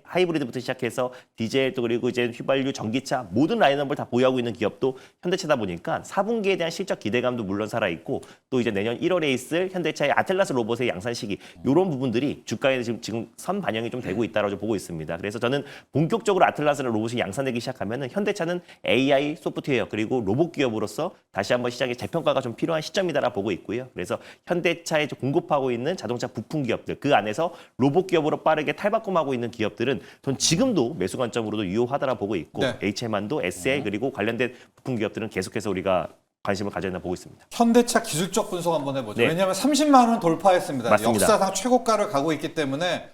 하이브리드부터 시작해서 디젤 또 그리고 이제 휘발유, 전기차 모든 라인업을 다 보유하고 있는 기업도 현대차다 보니까 4분기에 대한 실적 기대감도 물론 살아 있고 또 이제 내년 1월에 있을 현대차의 아틀라스 로봇의 양산 시기 이런 부분들이 주가에 지금 선 반영이 좀 되고 있다라고 보고 있습니다. 그래서 저는 본격적으로 아틀라스 로봇이 양산되기 시작하면은 현대차는 AI 소프트웨어 그리고 로봇 기업으로서 다시 한번 시장의 재평가가 좀 필요한 시점이다라 보고 있고요. 그래서 현대차에 공급하고 있는 자동차 부품 기업들 그 안에서 로봇 기업으로 빠르게 탈바꿈하고 있는 기업들은 전 지금도 매수 관점으로도 유효하다라 보고 있고 네. HM안도 SL 그리고 관련된 부품 기업들은 계속해서 우리가 관심을 가져야 된다 보고 있습니다. 현대차 기술적 분석 한번 해보죠. 네. 왜냐하면 30만 원 돌파했습니다. 맞습니다. 역사상 최고가를 가고 있기 때문에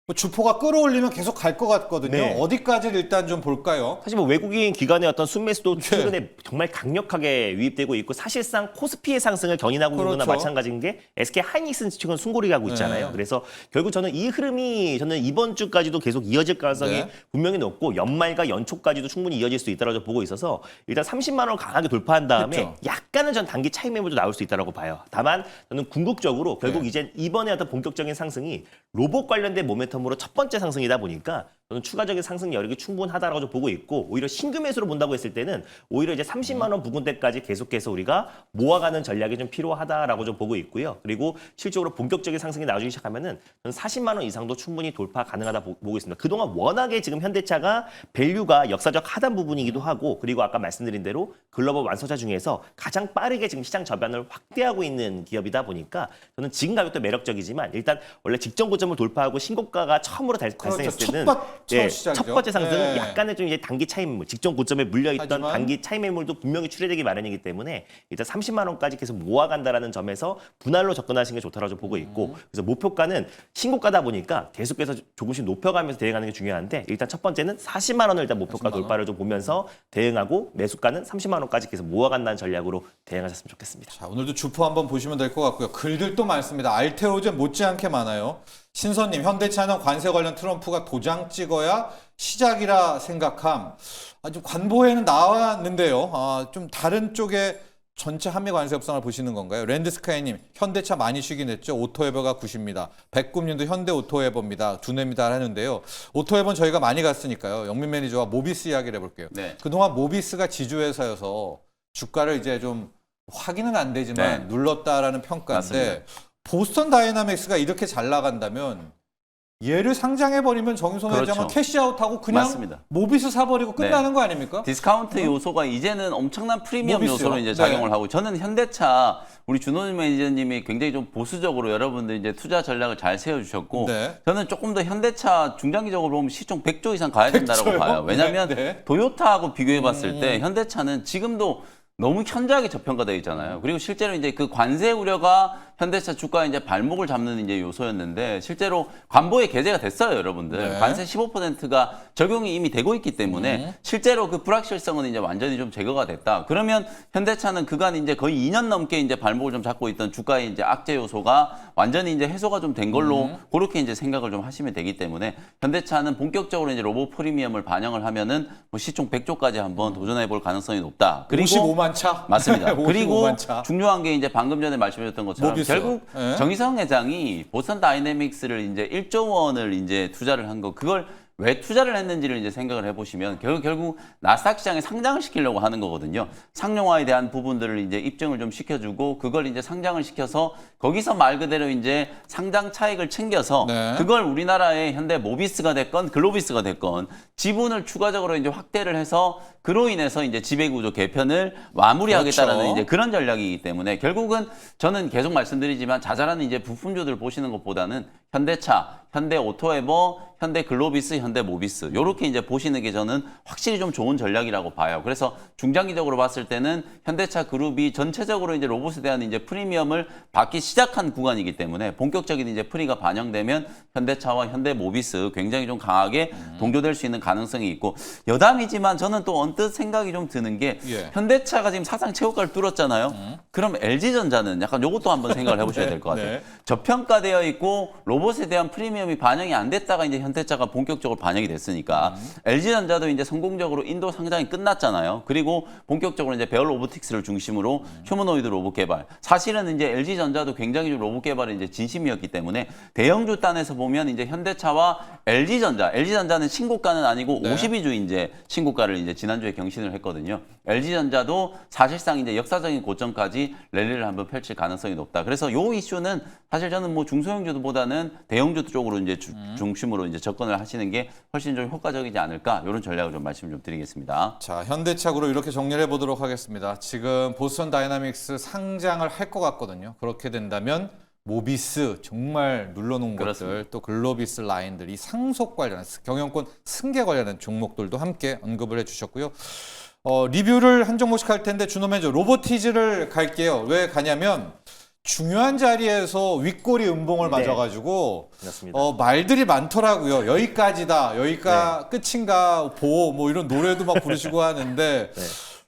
뭐 주포가 끌어올리면 계속 갈 것 같거든요. 네. 어디까지를 일단 좀 볼까요? 사실 뭐 외국인 기관의 어떤 순매수도 최근에 정말 강력하게 유입되고 있고 사실상 코스피의 상승을 견인하고 있는 거나 그렇죠. 마찬가지인 게 SK 하이닉스 측은 숨고리 가고 있잖아요. 네. 그래서 결국 저는 이 흐름이 저는 이번 주까지도 계속 이어질 가능성이 네. 분명히 높고 연말과 연초까지도 충분히 이어질 수 있다고 보고 있어서 일단 30만 원을 강하게 돌파한 다음에 그렇죠. 약간은 전 단기 차익 매물도 나올 수 있다고 봐요. 다만 저는 궁극적으로 결국 네. 이제 이번에 어떤 본격적인 상승이 로봇 관련된 모멘텀으로 첫 번째 상승이다 보니까 저는 추가적인 상승 여력이 충분하다라고 좀 보고 있고 오히려 신규 매수로 본다고 했을 때는 오히려 이제 30만 원 부근대까지 계속해서 우리가 모아가는 전략이 좀 필요하다라고 좀 보고 있고요. 그리고 실적으로 본격적인 상승이 나오기 시작하면은 저는 40만 원 이상도 충분히 돌파 가능하다 보고 있습니다. 그동안 워낙에 지금 현대차가 밸류가 역사적 하단 부분이기도 하고 그리고 아까 말씀드린 대로 글로벌 완소차 중에서 가장 빠르게 지금 시장 저변을 확대하고 있는 기업이다 보니까 저는 지금 가격도 매력적이지만 일단 원래 직전 고점을 돌파하고 신고가가 처음으로 달성했을 때는 시작이죠. 첫 번째 상승은 네. 약간의 좀 이제 단기 차익 매물, 직전 고점에 물려있던 하지만 단기 차익 매물도 분명히 출회되기 마련이기 때문에 일단 30만 원까지 계속 모아간다라는 점에서 분할로 접근하시는 게 좋다라고 좀 보고 있고 그래서 목표가는 신고가다 보니까 계속해서 조금씩 높여가면서 대응하는 게 중요한데 일단 첫 번째는 40만 원을 일단 목표가 40만 원. 돌파를 좀 보면서 대응하고 매수가는 30만 원까지 계속 모아간다는 전략으로 대응하셨으면 좋겠습니다. 자, 오늘도 주포 한번 보시면 될 것 같고요. 글들도 많습니다. 알테오제 못지않게 많아요. 신선님, 현대차는 관세 관련 트럼프가 도장 찍어야 시작이라 생각함. 좀 관보에는 나왔는데요. 좀 다른 쪽에 전체 한미 관세 협상을 보시는 건가요? 랜드스카이님, 현대차 많이 쉬긴 했죠. 오토에버가 90입니다. 백금님도 현대 오토에버입니다. 두뇌입니다 하는데요. 오토에버는 저희가 많이 갔으니까요. 영민 매니저와 모비스 이야기를 해볼게요. 네. 그동안 모비스가 지주회사여서 주가를 이제 좀 확인은 안 되지만 네. 눌렀다라는 평가인데 맞습니다. 보스턴 다이나믹스가 이렇게 잘 나간다면 얘를 상장해버리면 정유선 그렇죠. 회장은 캐시아웃하고 그냥 맞습니다. 모비스 사버리고 끝나는 네. 거 아닙니까? 디스카운트 요소가 이제는 엄청난 프리미엄 모비스요? 요소로 이제 네. 작용을 하고 저는 현대차 우리 준호준 매니저님이 굉장히 좀 보수적으로 여러분들 이제 투자 전략을 잘 세워주셨고 네. 저는 조금 더 현대차 중장기적으로 보면 시총 100조 이상 가야 된다고 100조요? 봐요. 왜냐하면 네, 네. 도요타하고 비교해봤을 때 현대차는 지금도 너무 현저하게 저평가되어 있잖아요. 그리고 실제로 이제 그 관세 우려가 현대차 주가의 이제 발목을 잡는 이제 요소였는데 실제로 관보에 게재가 됐어요, 여러분들. 네. 관세 15%가 적용이 이미 되고 있기 때문에 실제로 그 불확실성은 이제 완전히 좀 제거가 됐다. 그러면 현대차는 그간 이제 거의 2년 넘게 이제 발목을 좀 잡고 있던 주가의 이제 악재 요소가 완전히 이제 해소가 좀 된 걸로 그렇게 이제 생각을 좀 하시면 되기 때문에 현대차는 본격적으로 이제 로봇 프리미엄을 반영을 하면은 뭐 시총 100조까지 한번 도전해 볼 가능성이 높다. 그리고 55만 차. 맞습니다. 그리고 55만 차. 중요한 게 이제 방금 전에 말씀드렸던 것처럼 모비스. 결국 네. 정의성 회장이 보스턴 다이내믹스를 이제 1조 원을 이제 투자를 한 거 그걸 왜 투자를 했는지를 이제 생각을 해보시면 결국 나스닥 시장에 상장을 시키려고 하는 거거든요. 상용화에 대한 부분들을 이제 입증을 좀 시켜주고 그걸 이제 상장을 시켜서 거기서 말 그대로 이제 상장 차익을 챙겨서 네. 그걸 우리나라의 현대 모비스가 됐건 글로비스가 됐건 지분을 추가적으로 이제 확대를 해서 그로 인해서 이제 지배구조 개편을 마무리하겠다라는 그렇죠. 이제 그런 전략이기 때문에 결국은 저는 계속 말씀드리지만 자잘한 이제 부품주들 보시는 것보다는 현대차, 현대 오토에버, 현대 글로비스, 현대 모비스 요렇게 이제 보시는 게 저는 확실히 좀 좋은 전략이라고 봐요. 그래서 중장기적으로 봤을 때는 현대차 그룹이 전체적으로 이제 로봇에 대한 이제 프리미엄을 받기 시작한 구간이기 때문에 본격적인 이제 프리가 반영되면 현대차와 현대 모비스 굉장히 좀 강하게 동조될 수 있는 가능성이 있고 여담이지만 저는 또 언뜻 생각이 좀 드는 게 예. 현대차가 지금 사상 최고가를 뚫었잖아요. 그럼 LG전자는 약간 요것도 한번 생각을 해보셔야 될 것 같아요. 네. 저평가되어 있고 로봇에 대한 프리미엄이 반영이 안 됐다가 이제 현대차가 본격적으로 반영이 됐으니까 LG전자도 이제 성공적으로 인도 상장이 끝났잖아요. 그리고 본격적으로 이제 베어 로보틱스를 중심으로 휴머노이드 로봇 개발. 사실은 이제 LG전자도 굉장히 좀 로봇 개발에 이제 진심이었기 때문에 대형주 단에서 보면 이제 현대차와 LG전자는 신고가는 아니고 네. 52주 이제 신고가를 이제 지난주에 경신을 했거든요. LG전자도 사실상 이제 역사적인 고점까지 랠리를 한번 펼칠 가능성이 높다. 그래서 요 이슈는 사실 저는 뭐 중소형주보다는 대형주 쪽으로 이제 중심으로 이제 접근을 하시는 게 훨씬 좀 효과적이지 않을까 이런 전략을 좀 말씀 좀 드리겠습니다. 자, 현대차로 이렇게 정리를 해보도록 하겠습니다. 지금 보스턴 다이나믹스 상장을 할 것 같거든요. 그렇게 된다면 모비스 정말 눌러놓은 그렇습니다. 것들, 또 글로비스 라인들, 이 상속 관련한 경영권 승계 관련한 종목들도 함께 언급을 해주셨고요. 리뷰를 한 종목씩 할 텐데 준호 매니저 로보티즈를 갈게요. 왜 가냐면 중요한 자리에서 윗꼬리 음봉을 네. 맞아가지고 그렇습니다. 말들이 많더라고요. 여기까지다, 여기가 끝인가 보호 뭐 이런 노래도 막 부르시고 하는데 네.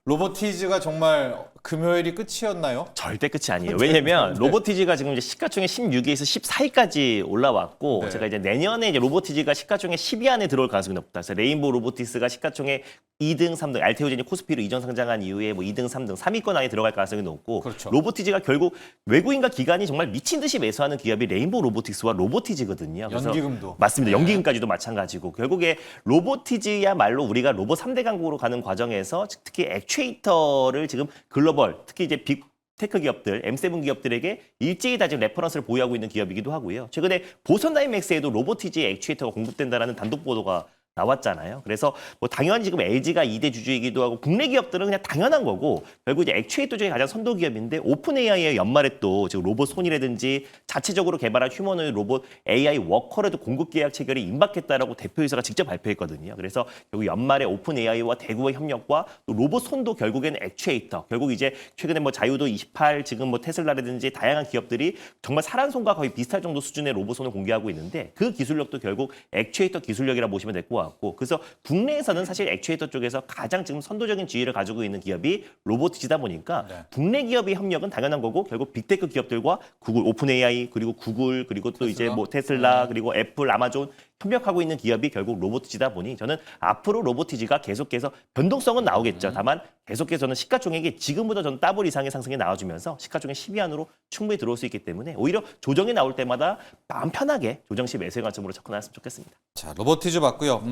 로보티즈가 정말 금요일이 끝이었나요? 절대 끝이 아니에요. 왜냐면 네. 로보티지가 지금 이제 시가총액 16위에서 14위까지 올라왔고 네. 제가 이제 내년에 이제 로보티지가 시가총액 10위 안에 들어올 가능성이 높다. 그래서 레인보우 로보틱스가 시가총액 2등, 3등, 알테오젠이 코스피로 이전 상장한 이후에 뭐 2등, 3등, 3위권 안에 들어갈 가능성이 높고 그렇죠. 로보티지가 결국 외국인과 기관이 정말 미친 듯이 매수하는 기업이 레인보우 로보틱스와 로보티지거든요. 그래서 연기금도. 맞습니다. 네. 연기금까지도 마찬가지고 결국에 로보티즈야말로 우리가 로봇 3대 강국으로 가는 과정에서 특히 액추에이터를 지금 글로벌 특히 이제 빅테크 기업들, M7 기업들에게 일제히 다 지금 레퍼런스를 보유하고 있는 기업이기도 하고요. 최근에 보선 다이맥스에도 로보티즈의 액추에이터가 공급된다라는 단독 보도가 나왔잖아요. 그래서 뭐 당연히 지금 LG가 2대 주주이기도 하고 국내 기업들은 그냥 당연한 거고 결국 이제 액추에이터 중에 가장 선도 기업인데 오픈 AI의 연말에 또 지금 로봇 손이라든지 자체적으로 개발한 휴머노이드 로봇 AI 워커에도 공급 계약 체결이 임박했다라고 대표이사가 직접 발표했거든요. 그래서 결국 연말에 오픈 AI와 대구의 협력과 또 로봇 손도 결국에는 액추에이터 결국 이제 최근에 뭐 자유도 28 지금 뭐 테슬라라든지 다양한 기업들이 정말 사란손과 거의 비슷할 정도 수준의 로봇 손을 공개하고 있는데 그 기술력도 결국 액추에이터 기술력이라 보시면 될 것 같고 그래서 국내에서는 사실 액추에이터 쪽에서 가장 지금 선도적인 지위를 가지고 있는 기업이 로보티지다 보니까 네. 국내 기업의 협력은 당연한 거고 결국 빅테크 기업들과 구글 오픈 AI 그리고 구글 그리고 또 이제 뭐 테슬라 그리고 애플 아마존 협력하고 있는 기업이 결국 로보티지다 보니 저는 앞으로 로보티지가 계속해서 변동성은 나오겠죠. 다만 계속해서 저는 시가총액이 지금보다 저는 더블 이상의 상승이 나와주면서 시가총액 10위 안으로 충분히 들어올 수 있기 때문에 오히려 조정이 나올 때마다 마음 편하게 조정 시 매수의 관점으로 접근하셨으면 좋겠습니다. 자, 로보티즈 봤고요.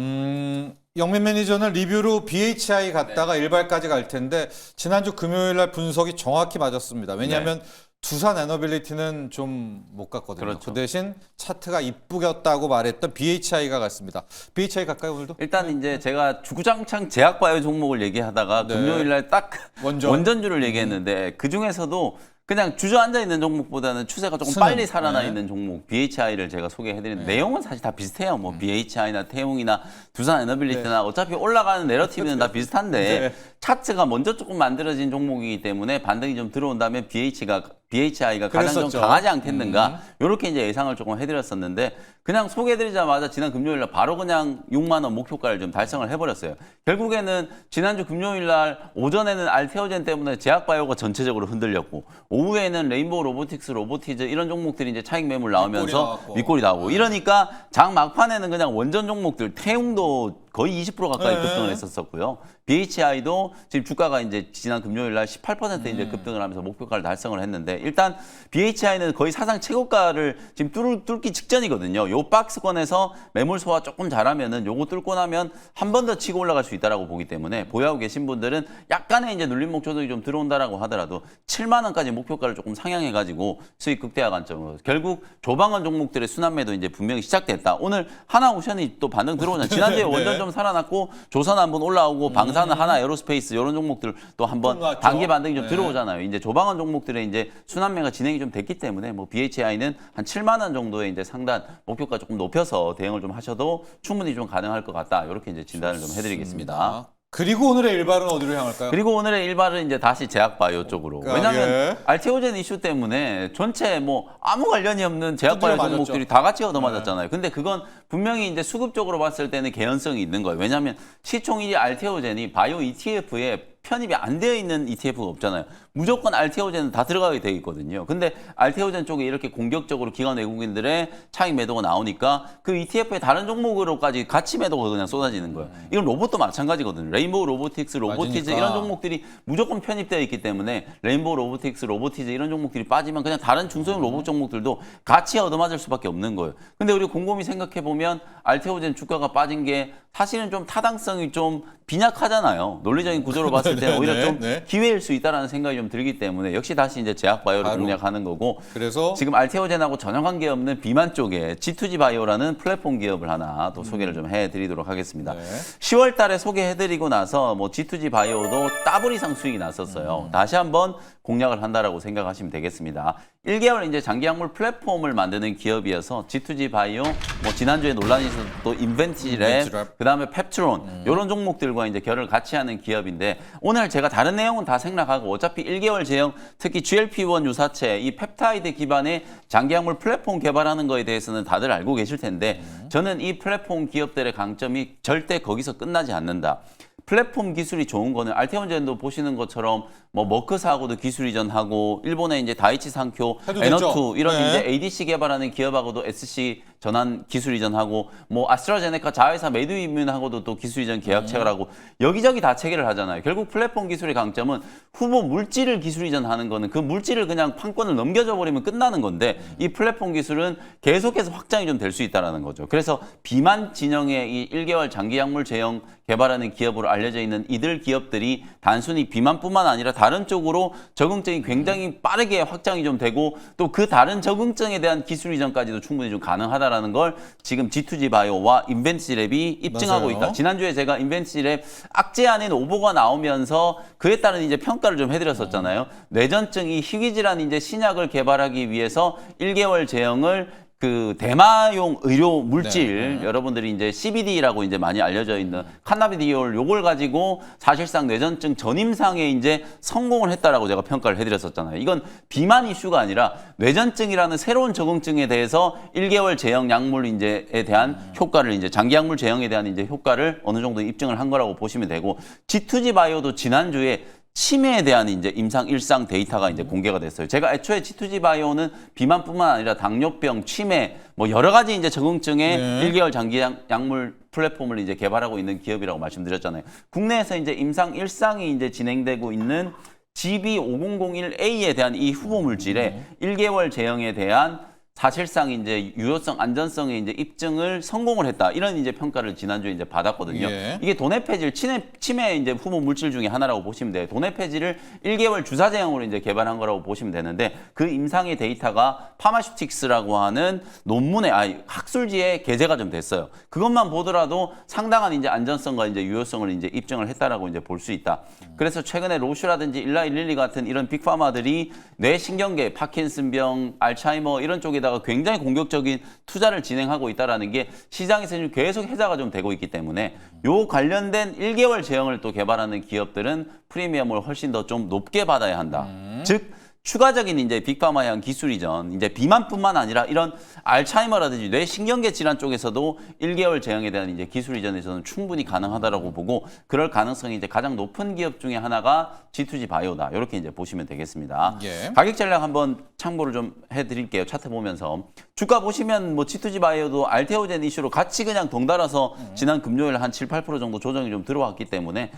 영민 매니저는 리뷰로 BHI 갔다가 일발까지 갈 텐데 지난주 금요일 날 분석이 정확히 맞았습니다. 왜냐하면 두산 에너빌리티는 좀 못 갔거든요. 그렇죠. 그 대신 차트가 이쁘겠다고 말했던 BHI가 갔습니다. BHI 갈까요, 오늘도? 일단 이제 제가 주구장창 제약바이오 종목을 얘기하다가 네. 금요일 날 딱 원전. 원전주를 얘기했는데 그 중에서도 그냥 주저앉아 있는 종목보다는 추세가 조금 스는. 빨리 살아나 네. 있는 종목 BHI를 제가 소개해드리는데 내용은 사실 다 비슷해요. 뭐 BHI나 태웅이나 두산 에너빌리티나 어차피 올라가는 내러티브는 다 비슷한데 네. 차트가 먼저 조금 만들어진 종목이기 때문에 반등이 좀 들어온다면 BHI가 가장 좀 그랬었죠. 강하지 않겠는가 이렇게 이제 예상을 조금 해드렸었는데 그냥 소개해드리자마자 지난 금요일 날 바로 그냥 6만 원 목표가를 좀 달성을 해버렸어요. 결국에는 지난주 금요일 날 오전에는 알테오젠 때문에 제약바이오가 전체적으로 흔들렸고 오후에는 레인보우 로보틱스, 로보티즈 이런 종목들이 이제 차익 매물 나오면서 윗골이 나오고 이러니까 장 막판에는 그냥 원전 종목들 태웅도 거의 20% 가까이 네. 급등을 했었었고요. BHI도 지금 주가가 이제 지난 금요일 날 18% 이제 급등을 하면서 목표가를 달성을 했는데 일단 BHI는 거의 사상 최고가를 지금 뚫기 직전이거든요. 요 박스권에서 매물 소화 조금 잘하면은 요거 뚫고 나면 한 번 더 치고 올라갈 수 있다라고 보기 때문에 보유하고 계신 분들은 약간의 이제 눌림목 조정이 좀 들어온다라고 하더라도 7만 원까지 목표가를 조금 상향해 가지고 수익 극대화 관점으로 결국 조방원 종목들의 순환매도 이제 분명히 시작됐다. 오늘 하나오션이 또 반등 들어오잖아요. 지난주에 네. 원전 좀 살아났고 조선 한번 올라오고 방사는 하나 에어로스페이스 이런 종목들 또 한번 올라왔죠. 단기 반등이 좀 네. 들어오잖아요. 이제 조방원 종목들의 이제 순환매가 진행이 좀 됐기 때문에 뭐 BHI는 한 7만 원 정도의 이제 상단 목표가 조금 높여서 대응을 좀 하셔도 충분히 좀 가능할 것 같다. 이렇게 이제 진단을 좀 해드리겠습니다. 그리고 오늘의 일발은 어디로 향할까요? 그리고 오늘의 일발은 이제 다시 제약바이오 쪽으로. 왜냐하면 예. 알테오젠 이슈 때문에 전체 뭐 아무 관련이 없는 제약바이오 두드려 종목들이 맞았죠. 다 같이 얻어맞았잖아요. 근데 그건 분명히 이제 수급적으로 봤을 때는 개연성이 있는 거예요. 왜냐하면 시총 1위 알테오젠이 바이오 ETF에 편입이 안 되어 있는 ETF가 없잖아요. 무조건 알테오젠은 다 들어가게 돼 있거든요. 근데 알테오젠 쪽에 이렇게 공격적으로 기관 외국인들의 차익 매도가 나오니까 그 ETF의 다른 종목으로까지 같이 매도가 그냥 쏟아지는 거예요. 이건 로봇도 마찬가지거든요. 레인보우 로보틱스, 로보티즈 맞으니까. 이런 종목들이 무조건 편입되어 있기 때문에 레인보우 로보틱스, 로보티즈 이런 종목들이 빠지면 그냥 다른 중소형 로봇 종목들도 같이 얻어맞을 수밖에 없는 거예요. 근데 우리 곰곰이 생각해 보면 알테오젠 주가가 빠진 게 사실은 좀 타당성이 좀 빈약하잖아요. 논리적인 구조로 봤을 때는 오히려 좀 네. 기회일 수 있다라는 생각이 좀 들기 때문에 역시 다시 이제 제약바이오를 바로. 공략하는 거고 그래서 지금 알테오젠하고 전혀 관계없는 비만 쪽에 G2G 바이오라는 플랫폼 기업을 하나 또 소개를 좀 해드리도록 하겠습니다. 네. 10월 달에 소개해드리고 나서 뭐 G2G 바이오도 더블 이상 수익이 났었어요. 다시 한번 공략을 한다라고 생각하시면 되겠습니다. 1개월 이제 장기 약물 플랫폼을 만드는 기업이어서 G2G 바이오, 뭐 지난주에 논란이 있었던 또 인벤티랩, 그다음에 펩트론 이런 종목들과 이제 결을 같이 하는 기업인데 오늘 제가 다른 내용은 다 생략하고 어차피 1개월 제형 특히 GLP-1 유사체 이 펩타이드 기반의 장기 약물 플랫폼 개발하는 거에 대해서는 다들 알고 계실 텐데 저는 이 플랫폼 기업들의 강점이 절대 거기서 끝나지 않는다. 플랫폼 기술이 좋은 거는 알테온젠도 보시는 것처럼 뭐 머크사하고도 기술 이전하고 일본의 이제 다이치 상쿄, 해도 에너투 되죠. 이런 네. 이제 ADC 개발하는 기업하고도 SC 전환 기술 이전하고 뭐 아스트라제네카 자회사 메드이뮨하고도 또 기술 이전 계약 체결하고 여기저기 다 체결을 하잖아요. 결국 플랫폼 기술의 강점은 후보 물질을 기술 이전하는 거는 그 물질을 그냥 판권을 넘겨줘 버리면 끝나는 건데 이 플랫폼 기술은 계속해서 확장이 좀 될 수 있다라는 거죠. 그래서 비만 진영의 이 1개월 장기 약물 제형 개발하는 기업으로 알려져 있는 이들 기업들이 단순히 비만뿐만 아니라 다른 쪽으로 적응증이 굉장히 빠르게 확장이 좀 되고 또 그 다른 적응증에 대한 기술 이전까지도 충분히 좀 가능하다라는 걸 지금 G2G 바이오와 인벤시랩이 입증하고 맞아요. 있다. 지난주에 제가 인벤시랩 악재 아닌 오보가 나오면서 그에 따른 이제 평가를 좀 해드렸었잖아요. 뇌전증 이 희귀질환 이제 신약을 개발하기 위해서 1개월 제형을 그 대마용 의료 물질 여러분들이 이제 CBD라고 이제 많이 알려져 있는 칸나비디올 요걸 가지고 사실상 뇌전증 전임상에 이제 성공을 했다라고 제가 평가를 해드렸었잖아요. 이건 비만 이슈가 아니라 뇌전증이라는 새로운 적응증에 대해서 1개월 제형 약물 이제에 대한 효과를 이제 장기 약물 제형에 대한 이제 효과를 어느 정도 입증을 한 거라고 보시면 되고 G2G 바이오도 지난주에 치매에 대한 이제 임상 일상 데이터가 이제 공개가 됐어요. 제가 애초에 G2G 바이오는 비만뿐만 아니라 당뇨병, 치매, 뭐 여러 가지 이제 적응증의 1개월 장기 약물 플랫폼을 이제 개발하고 있는 기업이라고 말씀드렸잖아요. 국내에서 이제 임상 일상이 이제 진행되고 있는 GB5001A에 대한 이 후보 물질의 1개월 제형에 대한 사실상 이제 유효성, 안전성의 이제 입증을 성공을 했다. 이런 이제 평가를 지난주에 이제 받았거든요. 예. 이게 이게 도네페질 치매 이제 후보 물질 중에 하나라고 보시면 돼요. 도네페질을 1개월 주사 제형으로 이제 개발한 거라고 보시면 되는데 그 임상의 데이터가 파마슈틱스라고 하는 논문에 학술지에 게재가 좀 됐어요. 그것만 보더라도 상당한 이제 안전성과 이제 유효성을 이제 입증을 했다라고 이제 볼 수 있다. 그래서 최근에 로슈라든지 일라이 릴리 같은 이런 빅파마들이 뇌신경계, 파킨슨병, 알츠하이머 이런 쪽에다가 굉장히 공격적인 투자를 진행하고 있다라는 게 시장에서 지금 계속 해자가 좀 되고 있기 때문에 요 관련된 1개월 제형을 또 개발하는 기업들은 프리미엄을 훨씬 더 좀 높게 받아야 한다. 즉 추가적인 이제 빅파마향 기술 이전, 이제 비만뿐만 아니라 이런 알츠하이머라든지 뇌신경계 질환 쪽에서도 1개월 제형에 대한 이제 기술 이전에서는 충분히 가능하다라고 보고 그럴 가능성이 이제 가장 높은 기업 중에 하나가 G2G 바이오다. 이렇게 이제 보시면 되겠습니다. 예. 가격 전략 한번 참고를 좀 해드릴게요. 차트 보면서 주가 보시면 뭐 G2G 바이오도 알테오젠 이슈로 같이 그냥 덩달아서 지난 금요일 한 7, 8% 정도 조정이 좀 들어왔기 때문에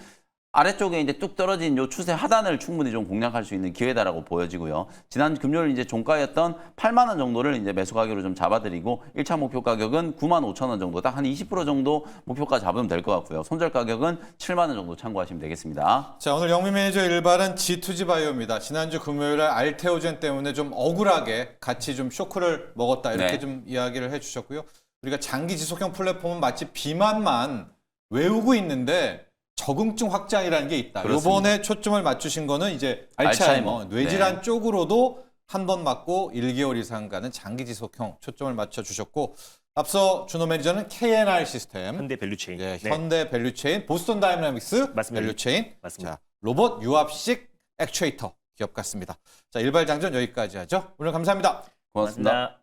아래쪽에 이제 뚝 떨어진 요 추세 하단을 충분히 좀 공략할 수 있는 기회다라고 보여지고요. 지난 금요일 이제 종가였던 8만 원 정도를 이제 매수 가격으로 좀 잡아드리고 1차 목표 가격은 9만 5천 원 정도, 딱 한 20% 정도 목표가 잡으면 될 것 같고요. 손절 가격은 7만 원 정도 참고하시면 되겠습니다. 자, 오늘 영미 매니저 일발은 G2G 바이오입니다. 지난주 금요일에 알테오젠 때문에 좀 억울하게 같이 좀 쇼크를 먹었다 이렇게 네. 좀 이야기를 해주셨고요. 우리가 장기 지속형 플랫폼은 마치 비만만 외우고 있는데 적응증 확장이라는 게 있다. 그렇습니다. 이번에 초점을 맞추신 거는 이제 알츠하이머, 뇌질환 네. 쪽으로도 한 번 맞고 1개월 이상 가는 장기 지속형 초점을 맞춰 주셨고 앞서 준호 매니저는 KNR 시스템, 현대 밸류체인. 예, 네. 현대 밸류체인, 보스턴 다이내믹스 맞습니다. 밸류체인, 맞습니다. 자, 로봇 유압식 액추에이터 기업 같습니다. 자, 일발장전 여기까지 하죠. 오늘 감사합니다. 고맙습니다. 고맙습니다.